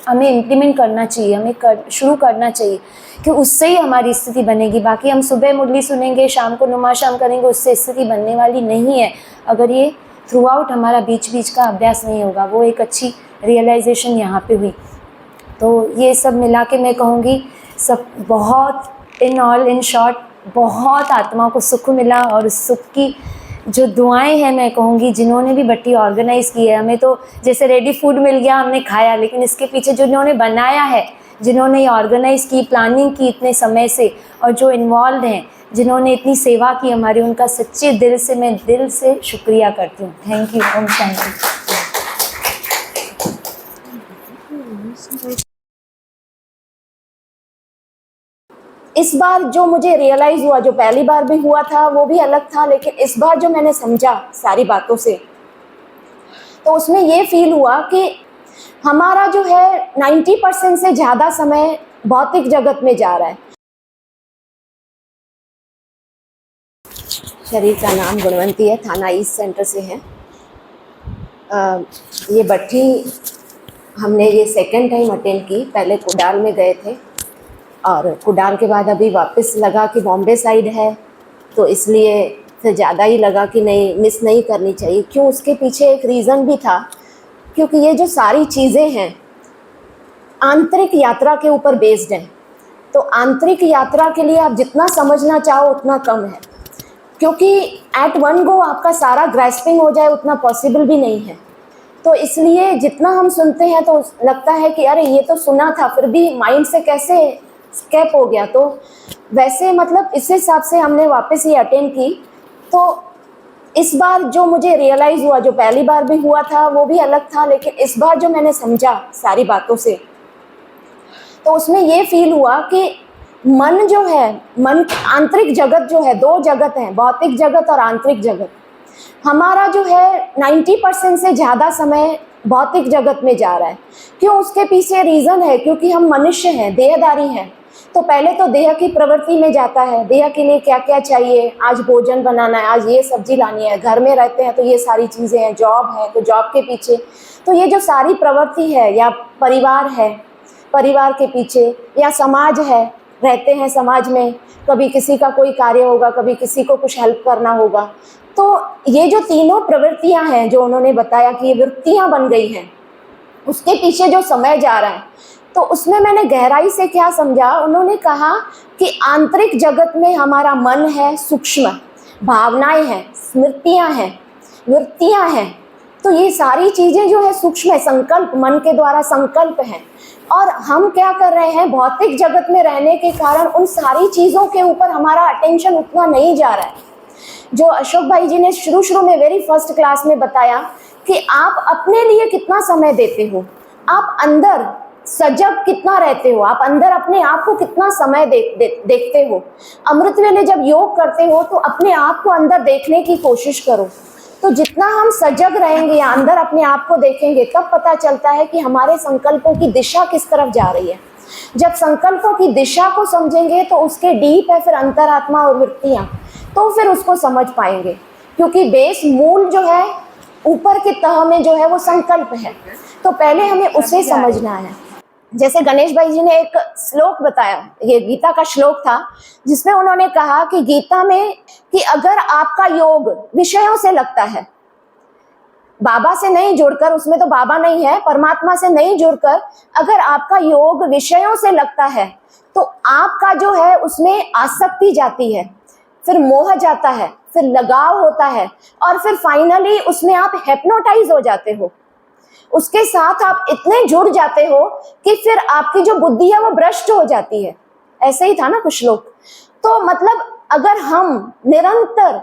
हमें इम्प्लीमेंट करना चाहिए, हमें शुरू करना चाहिए, कि उससे ही हमारी स्थिति बनेगी। बाकी हम सुबह मुरली सुनेंगे, शाम को नुमा शाम करेंगे, उससे स्थिति बनने वाली नहीं है अगर ये थ्रू आउट हमारा बीच बीच का अभ्यास नहीं होगा। वो एक अच्छी रियलाइजेशन यहाँ पे हुई। तो ये सब मिला के मैं कहूँगी सब बहुत इन शॉर्ट बहुत आत्मा को सुख मिला। और उस सुख की जो दुआएं हैं, मैं कहूँगी जिन्होंने भी भट्टी ऑर्गेनाइज़ की है, हमें तो जैसे रेडी फूड मिल गया, हमने खाया, लेकिन इसके पीछे जो जिन्होंने बनाया है, जिन्होंने ये ऑर्गेनाइज़ की, प्लानिंग की इतने समय से, और जो इन्वॉल्व हैं, जिन्होंने इतनी सेवा की हमारी, उनका सच्चे दिल से मैं दिल से शुक्रिया करती हूँ। Thank you. ओम शांति। इस बार जो मुझे रियलाइज़ हुआ, जो पहली बार भी हुआ था वो भी अलग था, लेकिन इस बार जो मैंने समझा सारी बातों से, तो उसमें ये फील हुआ कि हमारा जो है 90% से ज़्यादा समय भौतिक जगत में जा रहा है। शरीर का नाम गुणवंती है, थाना ईस्ट सेंटर से है। ये भट्टी हमने ये सेकंड टाइम अटेंड की, पहले कुडाल में गए थे, और कुडाल के बाद अभी वापस लगा कि बॉम्बे साइड है, तो इसलिए फिर ज़्यादा ही लगा कि नहीं, मिस नहीं करनी चाहिए। क्यों, उसके पीछे एक रीज़न भी था, क्योंकि ये जो सारी चीज़ें हैं आंतरिक यात्रा के ऊपर बेस्ड हैं। तो आंतरिक यात्रा के लिए आप जितना समझना चाहो उतना कम है, क्योंकि एट वन गो आपका सारा ग्रैस्पिंग हो जाए उतना पॉसिबल भी नहीं है। तो इसलिए जितना हम सुनते हैं तो लगता है कि अरे ये तो सुना था, फिर भी माइंड से कैसे स्केप हो गया। तो वैसे मतलब इस हिसाब से हमने वापस ये अटेंड की। तो इस बार जो मुझे रियलाइज़ हुआ, जो पहली बार भी हुआ था वो भी अलग था, लेकिन इस बार जो मैंने समझा सारी बातों से, तो उसमें ये फील हुआ कि मन जो है, मन आंतरिक जगत जो है, 2 जगत हैं, भौतिक जगत और आंतरिक जगत। हमारा जो है 90% से ज़्यादा समय भौतिक जगत में जा रहा है। क्यों? उसके पीछे रीज़न है क्योंकि हम मनुष्य हैं, देहधारी हैं। तो पहले तो देह की प्रवृत्ति में जाता है, देह के लिए क्या क्या चाहिए, आज भोजन बनाना है, आज ये सब्जी लानी है, घर में रहते हैं तो ये सारी चीज़ें हैं, जॉब है तो जॉब के पीछे, तो ये जो सारी प्रवृत्ति है, या परिवार है, परिवार के पीछे, या समाज है, रहते हैं समाज में, कभी किसी का कोई कार्य होगा, कभी किसी को कुछ हेल्प करना होगा। तो ये जो तीनों प्रवृत्तियां हैं जो उन्होंने बताया कि ये वृत्तियां बन गई हैं, उसके पीछे जो समय जा रहा है, तो उसमें मैंने गहराई से क्या समझा, उन्होंने कहा कि आंतरिक जगत में हमारा मन है, सूक्ष्म भावनाएं हैं, स्मृतियां हैं, वृत्तियां हैं। तो ये सारी चीज़ें जो है सूक्ष्म है, संकल्प, मन के द्वारा संकल्प हैं। और हम क्या कर रहे हैं, भौतिक जगत में रहने के कारण उन सारी चीज़ों के ऊपर हमारा अटेंशन उतना नहीं जा रहा है। जो अशोक भाई जी ने शुरू में वेरी फर्स्ट क्लास में बताया कि आप अपने लिए कितना समय देते हो, आप अंदर सजग कितना रहते हो, आप अंदर अपने आप को कितना समय देखते हो। अमृत वेले जब योग करते हो तो अपने आप को अंदर देखने की कोशिश करो। तो जितना हम सजग रहेंगे या अंदर अपने आप को देखेंगे, तब पता चलता है कि हमारे संकल्पों की दिशा किस तरफ जा रही है। जब संकल्पों की दिशा को समझेंगे तो उसके डीप है फिर अंतरात्मा और वृत्तियां, तो फिर उसको समझ पाएंगे। क्योंकि बेस मूल जो है, ऊपर के तह में जो है वो संकल्प है, तो पहले हमें उसे समझना है। जैसे गणेश भाई जी ने एक श्लोक बताया, ये गीता का श्लोक था, जिसमें उन्होंने कहा कि गीता में कि अगर आपका योग विषयों से लगता है, बाबा से नहीं जुड़कर, उसमें तो बाबा नहीं है, परमात्मा से नहीं जुड़कर अगर आपका योग विषयों से लगता है, तो आपका जो है उसमें आसक्ति जाती है, फिर मोह जाता है, फिर लगाव होता है, और फिर फाइनली उसमें आप हिप्नोटाइज हो जाते हो। उसके साथ आप इतने जुड़ जाते हो कि फिर आपकी जो बुद्धि है वो भ्रष्ट हो जाती है। ऐसे ही था ना कुछ लोग। तो मतलब अगर हम निरंतर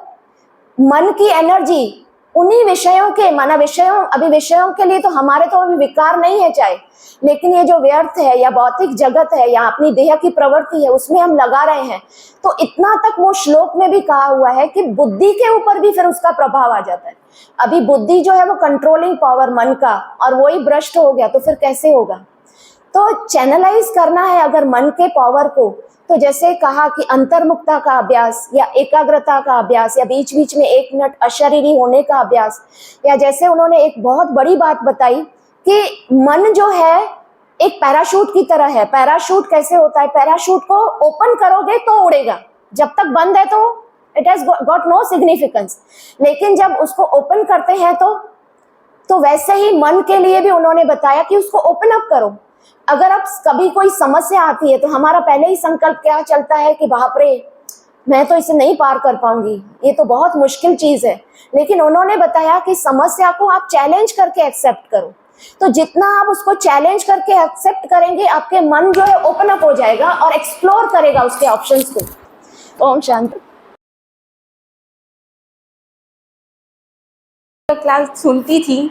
मन की एनर्जी उन्हीं विषयों के, माना विषयों, अभी विषयों के लिए तो हमारे तो अभी विकार नहीं है चाहे, लेकिन ये जो व्यर्थ है या भौतिक जगत है या अपनी देह की प्रवृत्ति है, उसमें हम लगा रहे हैं, तो इतना तक वो श्लोक में भी कहा हुआ है कि बुद्धि के ऊपर भी फिर उसका प्रभाव आ जाता है। अभी बुद्धि जो है वो कंट्रोलिंग पावर मन का, और वही भ्रष्ट हो गया तो फिर कैसे होगा। तो चैनलाइज करना है अगर मन के पावर को, तो जैसे कहा कि अंतर्मुखता का अभ्यास या एकाग्रता का अभ्यास या बीच बीच में 1 मिनट अशरीरी होने का अभ्यास, या जैसे उन्होंने एक बहुत बड़ी बात बताई कि मन जो है एक पैराशूट की तरह है। पैराशूट कैसे होता है, पैराशूट को ओपन करोगे तो उड़ेगा, जब तक बंद है तो it has got no significance, लेकिन जब उसको ओपन करते हैं तो वैसे ही मन के लिए भी उन्होंने बताया कि उसको ओपन अप करो। अगर अब कभी कोई समस्या आती है तो हमारा पहले ही संकल्प क्या चलता है कि बाप रे, मैं तो इसे नहीं पार कर पाऊंगी, ये तो बहुत मुश्किल चीज है। लेकिन उन्होंने बताया कि समस्या को आप चैलेंज करके एक्सेप्ट करो। तो जितना आप उसको चैलेंज करके एक्सेप्ट करेंगे, आपके मन जो है ओपन अप हो जाएगा और एक्सप्लोर करेगा उसके ऑप्शंस को। ओम शांति। क्लास सुनती थी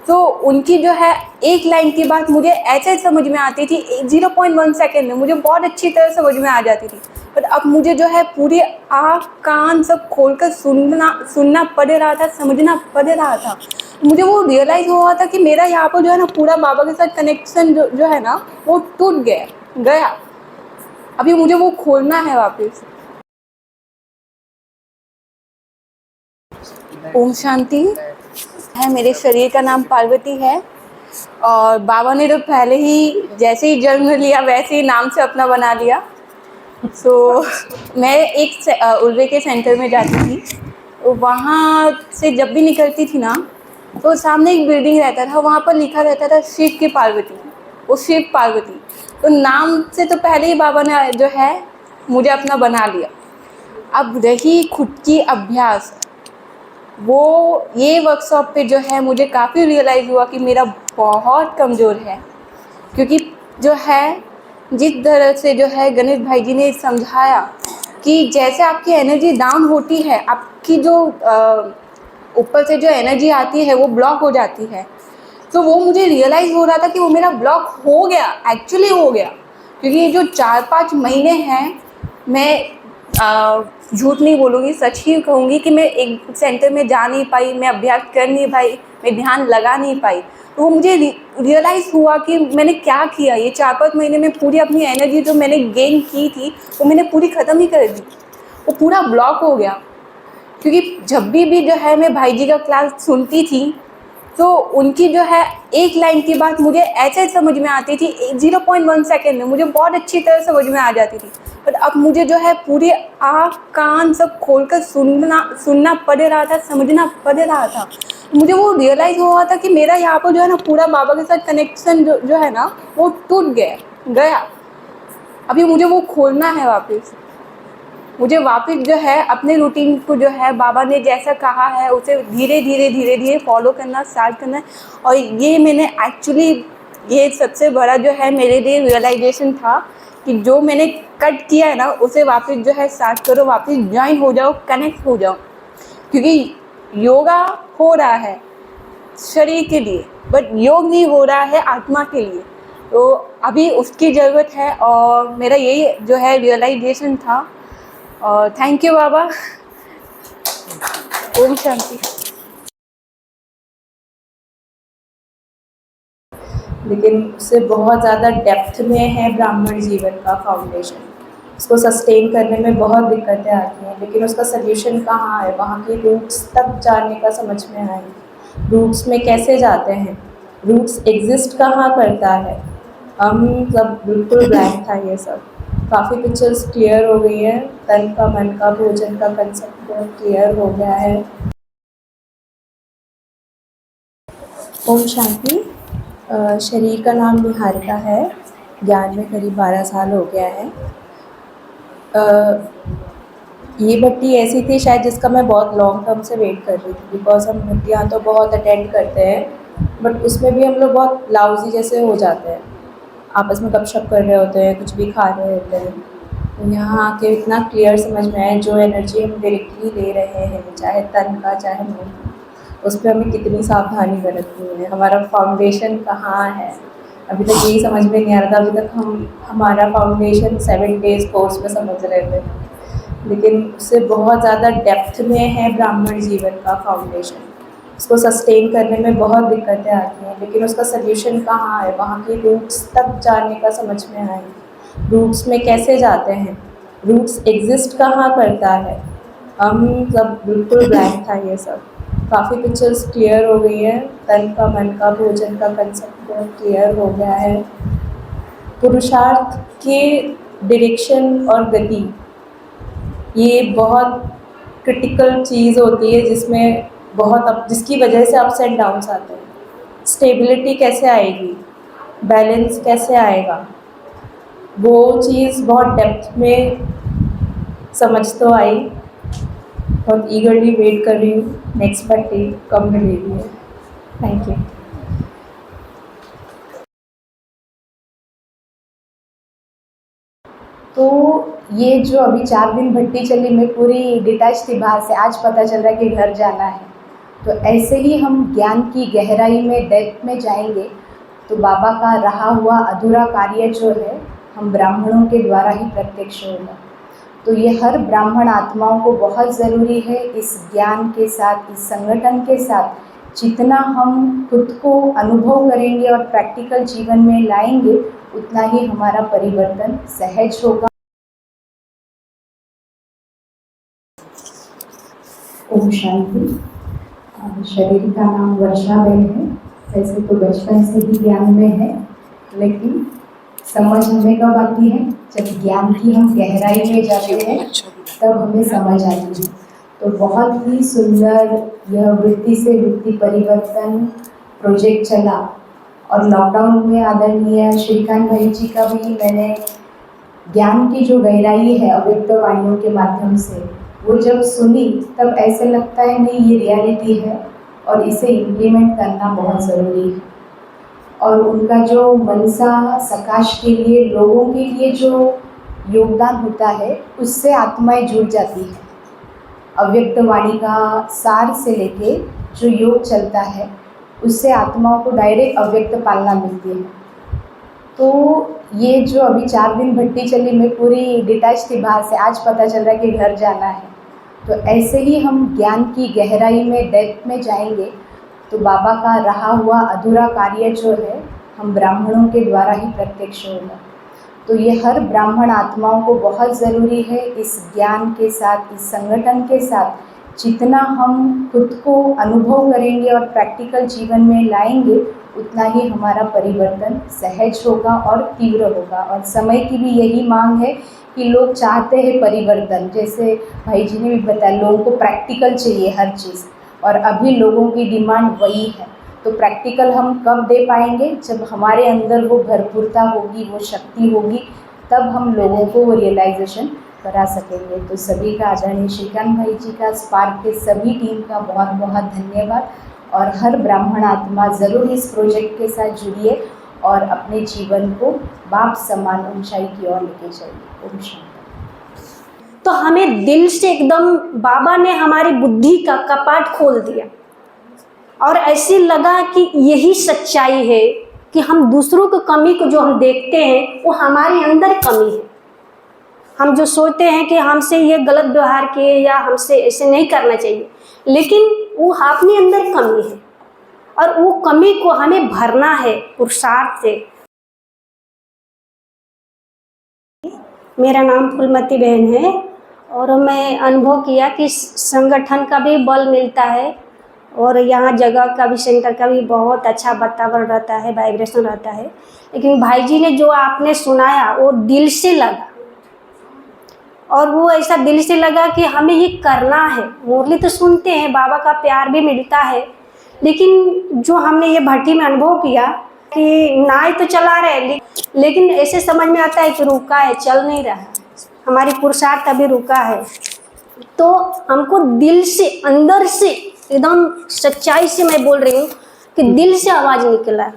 तो उनकी जो है एक लाइन की बात मुझे ऐसे समझ में आती थी, 0.1 सेकेंड में मुझे बहुत अच्छी तरह समझ में आ जाती थी। पर अब मुझे जो है पूरी आँख कान सब खोलकर सुनना पड़ रहा था, समझना पड़ रहा था। मुझे वो रियलाइज़ हुआ था कि मेरा यहाँ पर जो है ना पूरा बाबा के साथ कनेक्शन जो है ना वो टूट गया। अभी मुझे वो खोलना है वापस। ओम शांति। है, मेरे शरीर का नाम पार्वती है और बाबा ने तो पहले ही जैसे ही जन्म लिया वैसे ही नाम से अपना बना लिया। सो मैं एक उर्वे के सेंटर में जाती थी, तो वहाँ से जब भी निकलती थी ना तो सामने एक बिल्डिंग रहता था, वहाँ पर लिखा रहता था शिव की पार्वती, वो शिव पार्वती। तो नाम से तो पहले ही बाबा ने जो है मुझे अपना बना लिया। अब रही खुद की अभ्यास, वो ये वर्कशॉप पे जो है मुझे काफ़ी रियलाइज़ हुआ कि मेरा बहुत कमज़ोर है। क्योंकि जो है जिस तरह से जो है गणेश भाई जी ने समझाया कि जैसे आपकी एनर्जी डाउन होती है, आपकी जो ऊपर से जो एनर्जी आती है वो ब्लॉक हो जाती है। तो वो मुझे रियलाइज़ हो रहा था कि वो मेरा ब्लॉक हो गया, एक्चुअली हो गया। क्योंकि ये जो 4-5 महीने हैं मैं झूठ नहीं बोलूँगी, सच ही कहूँगी कि मैं एक सेंटर में जा नहीं पाई, मैं अभ्यास कर नहीं पाई, मैं ध्यान लगा नहीं पाई। तो वो मुझे रियलाइज़ हुआ कि मैंने क्या किया। ये 4-5 महीने में पूरी अपनी एनर्जी जो मैंने गेन की थी वो मैंने पूरी ख़त्म ही कर दी, वो पूरा ब्लॉक हो गया। क्योंकि जब भी जो है मैं भाई जी का क्लास सुनती थी तो उनकी जो है एक लाइन की बात मुझे ऐसे समझ में आती थी 0.1 सेकेंड में, मुझे बहुत अच्छी तरह समझ में आ जाती थी। पर अब मुझे जो है पूरी आँख कान सब खोलकर सुनना पड़ रहा था, समझना पड़ रहा था। मुझे वो रियलाइज़ हुआ था कि मेरा यहाँ पर जो है ना पूरा बाबा के साथ कनेक्शन जो है ना वो टूट गया। अभी मुझे वो खोलना है वापस। मुझे वापस जो है अपने रूटीन को जो है बाबा ने जैसा कहा है उसे धीरे धीरे फॉलो करना स्टार्ट करना है। और ये मैंने एक्चुअली ये सबसे बड़ा जो है मेरे लिए रियलाइजेशन था कि जो मैंने कट किया है ना उसे वापस जो है स्टार्ट करो, वापस ज्वाइन हो जाओ, कनेक्ट हो जाओ। क्योंकि योगा हो रहा है शरीर के लिए बट योग नहीं हो रहा है आत्मा के लिए, तो अभी उसकी ज़रूरत है। और मेरा यही जो है रियलाइजेशन था। और थैंक यू बाबा। ओम शांति। लेकिन उससे बहुत ज़्यादा डेप्थ में है ब्राह्मण जीवन का फाउंडेशन। उसको सस्टेन करने में बहुत दिक्कतें आती हैं, लेकिन उसका सल्यूशन कहाँ है? वहाँ की रूट्स तक जाने का समझ में आए। रूट्स में कैसे जाते हैं, रूट्स एग्जिस्ट कहाँ करता है। हम सब बिल्कुल ब्लैंक था ये सब। काफ़ी पिक्चर्स क्लियर हो गई है, तन का मन का भोजन का कंसेप्ट बहुत क्लियर हो गया है। ओम शांति। शरीर का नाम निहारिका है, ज्ञान में करीब 12 साल हो गया है। ये भट्टी ऐसी थी शायद जिसका मैं बहुत लॉन्ग टर्म से वेट कर रही थी, बिकॉज हम भट्टियाँ तो बहुत अटेंड करते हैं बट उसमें भी हम लोग बहुत लाउजी जैसे हो जाते हैं, आपस में गपशप कर रहे होते हैं, कुछ भी खा रहे होते हैं। तो यहाँ आके इतना क्लियर समझ में आया जो एनर्जी हम डायरेक्टली ले रहे हैं, चाहे तन का चाहे मन का, उस पर हमें कितनी सावधानी बरतनी है, हमारा फाउंडेशन कहाँ है। अभी तक यही समझ में नहीं आ रहा था। अभी तक हमारा फाउंडेशन 7 डेज़ कोर्स में समझ रहे थे, लेकिन उससे बहुत ज़्यादा डेप्थ में है ब्राह्मण जीवन का फाउंडेशन। उसको सस्टेन करने में बहुत दिक्कतें आती हैं, लेकिन उसका सल्यूशन कहाँ है? वहाँ की रूट्स तक जाने का समझ में आए। रूट्स में कैसे जाते हैं, रूट्स एग्जिस्ट कहाँ करता है। हम सब बिल्कुल ब्लैंक था ये सब। काफ़ी पिक्चर्स क्लियर हो गई है, तन का मन का भोजन का कंसेप्ट बहुत क्लियर हो गया है। पुरुषार्थ के डायरेक्शन और गति ये बहुत क्रिटिकल चीज़ होती है जिसकी वजह से अप्स एंड डाउन्स आते हैं। स्टेबिलिटी कैसे आएगी, बैलेंस कैसे आएगा, वो चीज़ बहुत डेप्थ में समझ तो आई। बहुत ईगरली वेट कर रही हूँ नेक्स्ट भट्टी कब मिलेगी है। Thank you. तो ये जो अभी 4 दिन भट्टी चली, मैं पूरी डिटैच थी बाहर से, आज पता चल रहा है कि घर जाना है। तो ऐसे ही हम ज्ञान की गहराई में डेप्थ में जाएंगे तो बाबा का रहा हुआ अधूरा कार्य जो है हम ब्राह्मणों के द्वारा ही प्रत्यक्ष होगा। तो ये हर ब्राह्मण आत्माओं को बहुत ज़रूरी है। इस ज्ञान के साथ, इस संगठन के साथ जितना हम खुद को अनुभव करेंगे और प्रैक्टिकल जीवन में लाएंगे उतना ही हमारा परिवर्तन सहज होगा। ओम शांति। शरीर का नाम वर्षाबेन है। वैसे तो बचपन से ही ज्ञान में है, लेकिन समझ हमें कब आती है? जब ज्ञान की हम गहराई में जाते हैं तब हमें समझ आती है। तो बहुत ही सुंदर यह वृत्ति से वृत्ति परिवर्तन प्रोजेक्ट चला और लॉकडाउन में आदरणीय श्रीकांत भाई जी का भी मैंने ज्ञान की जो गहराई है अव्यक्त वाणियों के माध्यम से वो जब सुनी तब ऐसे लगता है नहीं ये रियलिटी है और इसे इम्प्लीमेंट करना बहुत ज़रूरी है। और उनका जो मनसा सकाश के लिए लोगों के लिए जो योगदान होता है उससे आत्माएं जुड़ जाती है। अव्यक्त वाणी का सार से लेके जो योग चलता है उससे आत्माओं को डायरेक्ट अव्यक्त पालना मिलती है। तो ये जो अभी 4 दिन भट्टी चली, मैं पूरी डिटैच थी बाहर से, आज पता चल रहा है कि घर जाना है। तो ऐसे ही हम ज्ञान की गहराई में, डेप्थ में जाएंगे तो बाबा का रहा हुआ अधूरा कार्य जो है हम ब्राह्मणों के द्वारा ही प्रत्यक्ष होगा। तो ये हर ब्राह्मण आत्माओं को बहुत ज़रूरी है। इस ज्ञान के साथ, इस संगठन के साथ जितना हम खुद को अनुभव करेंगे और प्रैक्टिकल जीवन में लाएंगे, उतना ही हमारा परिवर्तन सहज होगा और तीव्र होगा। और समय की भी यही मांग है कि लोग चाहते हैं परिवर्तन। जैसे भाई जी ने भी बताया, लोगों को प्रैक्टिकल चाहिए हर चीज़, और अभी लोगों की डिमांड वही है। तो प्रैक्टिकल हम कब दे पाएंगे? जब हमारे अंदर वो भरपूरता होगी, वो शक्ति होगी, तब हम लोगों को वो रियलाइजेशन करा सकेंगे। तो सभी का, आदरणीय श्रीकांत भाई जी का, स्पार्क के सभी टीम का बहुत बहुत धन्यवाद। और हर ब्राह्मण आत्मा ज़रूर इस प्रोजेक्ट के साथ जुड़िए और अपने जीवन को बाप समान ऊंचाई की ओर लेके जाइए। ओम शांति। तो हमें दिल से एकदम बाबा ने हमारी बुद्धि का कपाट खोल दिया और ऐसे लगा कि यही सच्चाई है कि हम दूसरों की कमी को जो हम देखते हैं वो हमारे अंदर कमी है। हम जो सोचते हैं कि हमसे ये गलत व्यवहार किए या हमसे ऐसे नहीं करना चाहिए, लेकिन वो अपने अंदर कमी है और वो कमी को हमें भरना है पुरुषार्थ से। मेरा नाम फूलमती बहन है और मैं अनुभव किया कि संगठन का भी बल मिलता है और यहाँ जगह का भी, सेंटर का भी बहुत अच्छा वातावरण रहता है, वाइब्रेशन रहता है। लेकिन भाई जी ने जो आपने सुनाया वो दिल से लगा, और वो ऐसा दिल से लगा कि हमें ये करना है। मुरली तो सुनते हैं, बाबा का प्यार भी मिलता है, लेकिन जो हमने ये भट्टी में अनुभव किया कि नाव तो चला रहे, लेकिन ऐसे समझ में आता है कि रुका है, चल नहीं रहा, हमारी पुरुषार्थ अभी रुका है। तो हमको दिल से, अंदर से, एकदम सच्चाई से मैं बोल रही हूँ कि दिल से आवाज़ निकला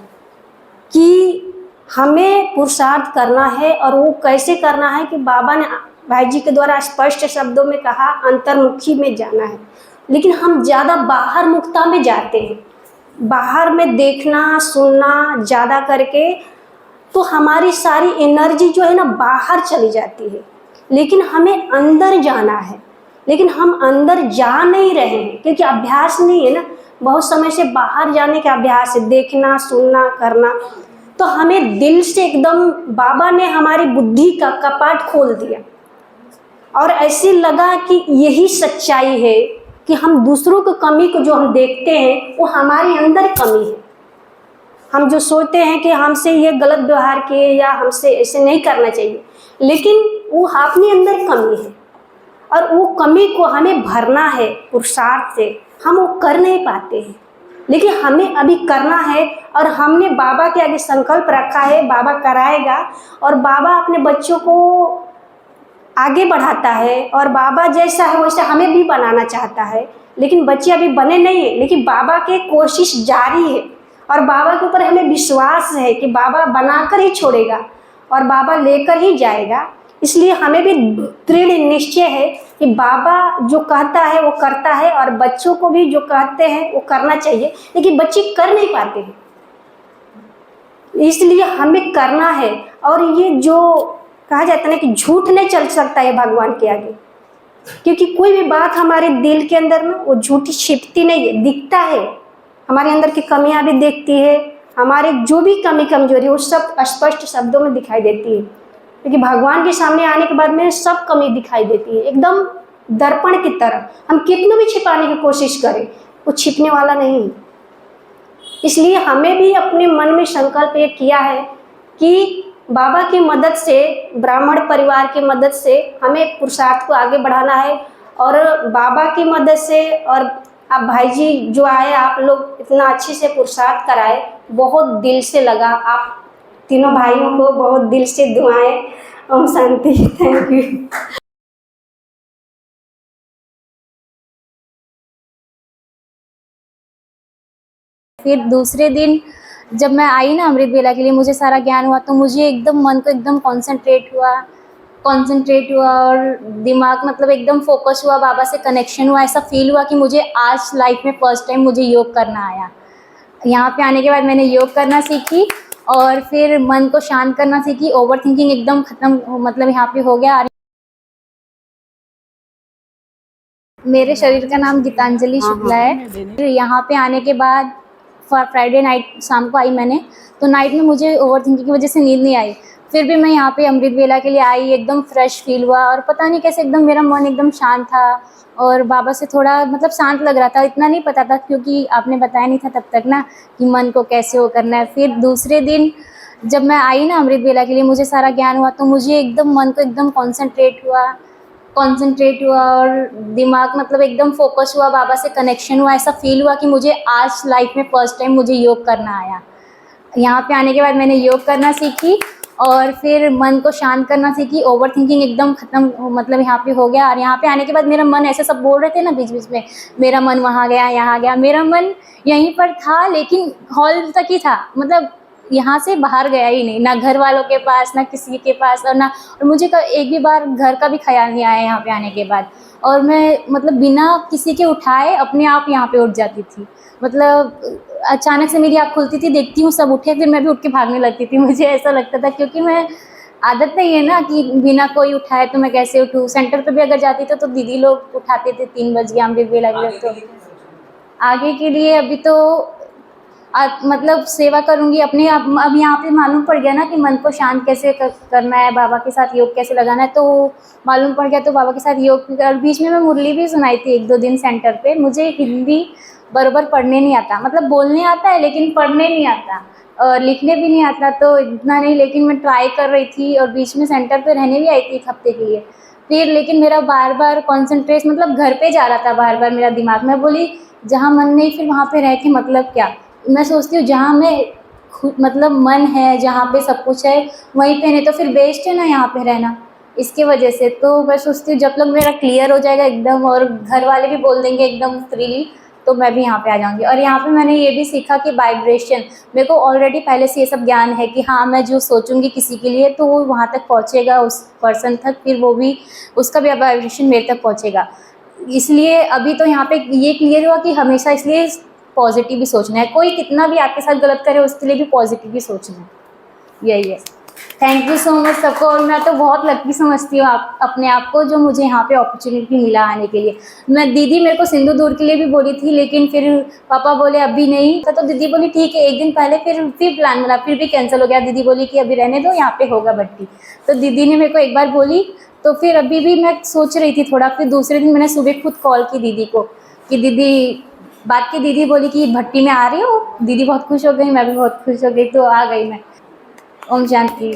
कि हमें पुरुषार्थ करना है। और वो कैसे करना है कि बाबा ने भाई जी के द्वारा स्पष्ट शब्दों में कहा, अंतर्मुखी में जाना है। लेकिन हम ज़्यादा बाहर मुखता में जाते हैं, बाहर में देखना सुनना ज़्यादा करके, तो हमारी सारी एनर्जी जो है ना बाहर चली जाती है। लेकिन हमें अंदर जाना है, लेकिन हम अंदर जा नहीं रहे हैं क्योंकि अभ्यास नहीं है ना। बहुत समय से बाहर जाने का अभ्यास है, देखना सुनना करना। तो हमें दिल से एकदम बाबा ने हमारी बुद्धि का कपाट खोल दिया और ऐसे लगा कि यही सच्चाई है कि हम दूसरों की कमी को जो हम देखते हैं वो हमारे अंदर कमी है। हम जो सोचते हैं कि हमसे ये गलत व्यवहार किए या हमसे ऐसे नहीं करना चाहिए, लेकिन वो अपने अंदर कमी है और वो कमी को हमें भरना है पुरुषार्थ से। हम वो कर नहीं पाते हैं, लेकिन हमें अभी करना है। और हमने बाबा के आगे संकल्प रखा है, बाबा कराएगा और बाबा अपने बच्चों को आगे बढ़ाता है और बाबा जैसा है वैसा हमें भी बनाना चाहता है। लेकिन बच्चे अभी बने नहीं है, लेकिन बाबा के कोशिश जारी है और बाबा के ऊपर हमें विश्वास है कि बाबा बनाकर ही छोड़ेगा और बाबा लेकर ही जाएगा। इसलिए हमें भी दृढ़ निश्चय है कि बाबा जो कहता है वो करता है और बच्चों को भी जो कहते हैं वो करना चाहिए, लेकिन बच्चे कर नहीं पाते हैं। इसलिए हमें करना है। और ये जो कहा जाता है ना कि झूठ नहीं चल सकता है भगवान के आगे, क्योंकि कोई भी बात हमारे दिल के अंदर ना वो झूठी छिपती नहीं है, दिखता है। हमारे अंदर की कमियां भी देखती है, हमारे जो भी कमी कमजोरी वो सब स्पष्ट शब्दों में दिखाई देती है। क्योंकि भगवान के सामने आने के बाद में सब कमी दिखाई देती है, एकदम दर्पण की तरह। हम कितनों भी छिपाने की कोशिश करें, वो छिपने वाला नहीं है। इसलिए हमें भी अपने मन में संकल्प ये किया है कि बाबा की मदद से, ब्राह्मण परिवार की मदद से हमें पुरुषार्थ को आगे बढ़ाना है। और बाबा की मदद से, और आप भाई जी जो आए, आप लोग इतना अच्छे से पुरुषार्थ कराए, बहुत दिल से लगा। आप तीनों भाइयों को बहुत दिल से दुआएं। ओम शांति। Thank you. फिर दूसरे दिन जब मैं आई ना अमृत वेला के लिए, मुझे सारा ज्ञान हुआ, तो मुझे एकदम मन को एकदम कंसंट्रेट हुआ और दिमाग मतलब एकदम फोकस हुआ, बाबा से कनेक्शन हुआ। ऐसा फील हुआ कि मुझे आज लाइफ में फर्स्ट टाइम मुझे योग करना आया। यहाँ पे आने के बाद मैंने योग करना सीखी और फिर मन को शांत करना सीखी, ओवर थिंकिंग एकदम खत्म मतलब यहाँ पे हो गया। मेरे शरीर का नाम गीतांजलि शुक्ला है। यहाँ पे आने के बाद फ्राइडे नाइट शाम को आई मैंने, तो नाइट में मुझे ओवर थिंकिंग की वजह से नींद नहीं आई। फिर भी मैं यहाँ पे अमृत वेला के लिए आई, एकदम फ्रेश फील हुआ और पता नहीं कैसे एकदम मेरा मन एकदम शांत था और बाबा से थोड़ा मतलब शांत लग रहा था। इतना नहीं पता था क्योंकि आपने बताया नहीं था तब तक ना कि मन को कैसे वो करना है। फिर दूसरे दिन जब मैं आई ना अमृत वेला के लिए, मुझे सारा ज्ञान हुआ, तो मुझे एकदम मन को एकदम कंसंट्रेट हुआ और दिमाग मतलब एकदम फोकस हुआ, बाबा से कनेक्शन हुआ। ऐसा फील हुआ कि मुझे आज लाइफ में फर्स्ट टाइम मुझे योग करना आया। यहाँ पे आने के बाद मैंने योग करना सीखी और फिर मन को शांत करना सीखी, ओवर थिंकिंग एकदम खत्म मतलब यहाँ पे हो गया। और यहाँ पे आने के बाद मेरा मन, ऐसे सब बोल रहे थे ना बीच बीच में, मेरा मन वहाँ गया यहाँ गया, मेरा मन यहीं पर था लेकिन हॉल तक ही था, मतलब यहाँ से बाहर गया ही नहीं, ना घर वालों के पास ना किसी के पास, और मुझे एक भी बार घर का भी ख्याल नहीं आया यहाँ पे आने के बाद। और मैं मतलब बिना किसी के उठाए अपने आप यहाँ पे उठ जाती थी, मतलब अचानक से मेरी आँख खुलती थी, देखती हूँ सब उठे, फिर मैं भी उठ के भागने लगती थी। मुझे ऐसा लगता था क्योंकि मैं आदत नहीं है ना कि बिना कोई उठाए तो मैं कैसे उठूँ। सेंटर पे भी अगर जाती तो दीदी लोग उठाते थे 3 बज गए अमृत वेला के लिए। तो आगे के लिए अभी तो मतलब सेवा करूँगी अपने आप। अब यहाँ पे मालूम पड़ गया ना कि मन को शांत कैसे करना है, बाबा के साथ योग कैसे लगाना है, तो मालूम पड़ गया। तो बाबा के साथ योग, और बीच में मैं मुरली भी सुनाई थी 1-2 दिन सेंटर पे। मुझे हिंदी बराबर पढ़ने नहीं आता, मतलब बोलने आता है लेकिन पढ़ने नहीं आता और लिखने भी नहीं आता, तो इतना नहीं, लेकिन मैं ट्राई कर रही थी और बीच में सेंटर पे रहने भी आई थी 1 हफ्ते के लिए। फिर लेकिन मेरा बार बार कॉन्सेंट्रेट मतलब घर पे जा रहा था बार बार मेरा दिमाग। मैं बोली जहाँ मन नहीं फिर वहाँ पे रह के मतलब क्या। मैं सोचती हूँ जहाँ मैं मतलब मन है, जहाँ पे सब कुछ है वहीं पे, नहीं तो फिर बेस्ट है ना यहाँ पे रहना। इसके वजह से तो मैं सोचती हूँ जब तक मेरा क्लियर हो जाएगा एकदम और घर वाले भी बोल देंगे एकदम फ्रीली, तो मैं भी यहाँ पे आ जाऊँगी। और यहाँ पे मैंने ये भी सीखा कि वाइब्रेशन, मेरे को ऑलरेडी पहले से ये सब ज्ञान है कि हाँ मैं जो सोचूंगी किसी के लिए तो वो वहाँ तक पहुँचेगा उस पर्सन तक, फिर वो भी उसका भी वाइब्रेशन मेरे तक पहुँचेगा। इसलिए अभी तो यहाँ पे ये क्लियर हुआ कि हमेशा इसलिए पॉजिटिव ही सोचना है, कोई कितना भी आपके साथ गलत करे उसके लिए भी पॉजिटिव ही सोचना है, यही है। थैंक यू सो मच सबको। और मैं तो बहुत लकी समझती हूँ अपने आप को जो मुझे यहाँ पे अपॉर्चुनिटी मिला आने के लिए। मैं दीदी मेरे को सिंधु दूर के लिए भी बोली थी लेकिन फिर पापा बोले अभी नहीं, तो दीदी बोली ठीक है। 1 दिन पहले फिर प्लान बना, फिर भी कैंसिल हो गया। दीदी बोली कि अभी रहने दो, यहाँ पे होगा भट्टी। तो दीदी ने मेरे को एक बार बोली, तो फिर अभी भी मैं सोच रही थी थोड़ा। फिर दूसरे दिन मैंने सुबह खुद कॉल की दीदी को कि दीदी बात की, दीदी बोली कि भट्टी में आ रही हो। दीदी बहुत खुश हो गई, मैं भी बहुत खुश हो गई, तो आ गई मैं। ओम शांति।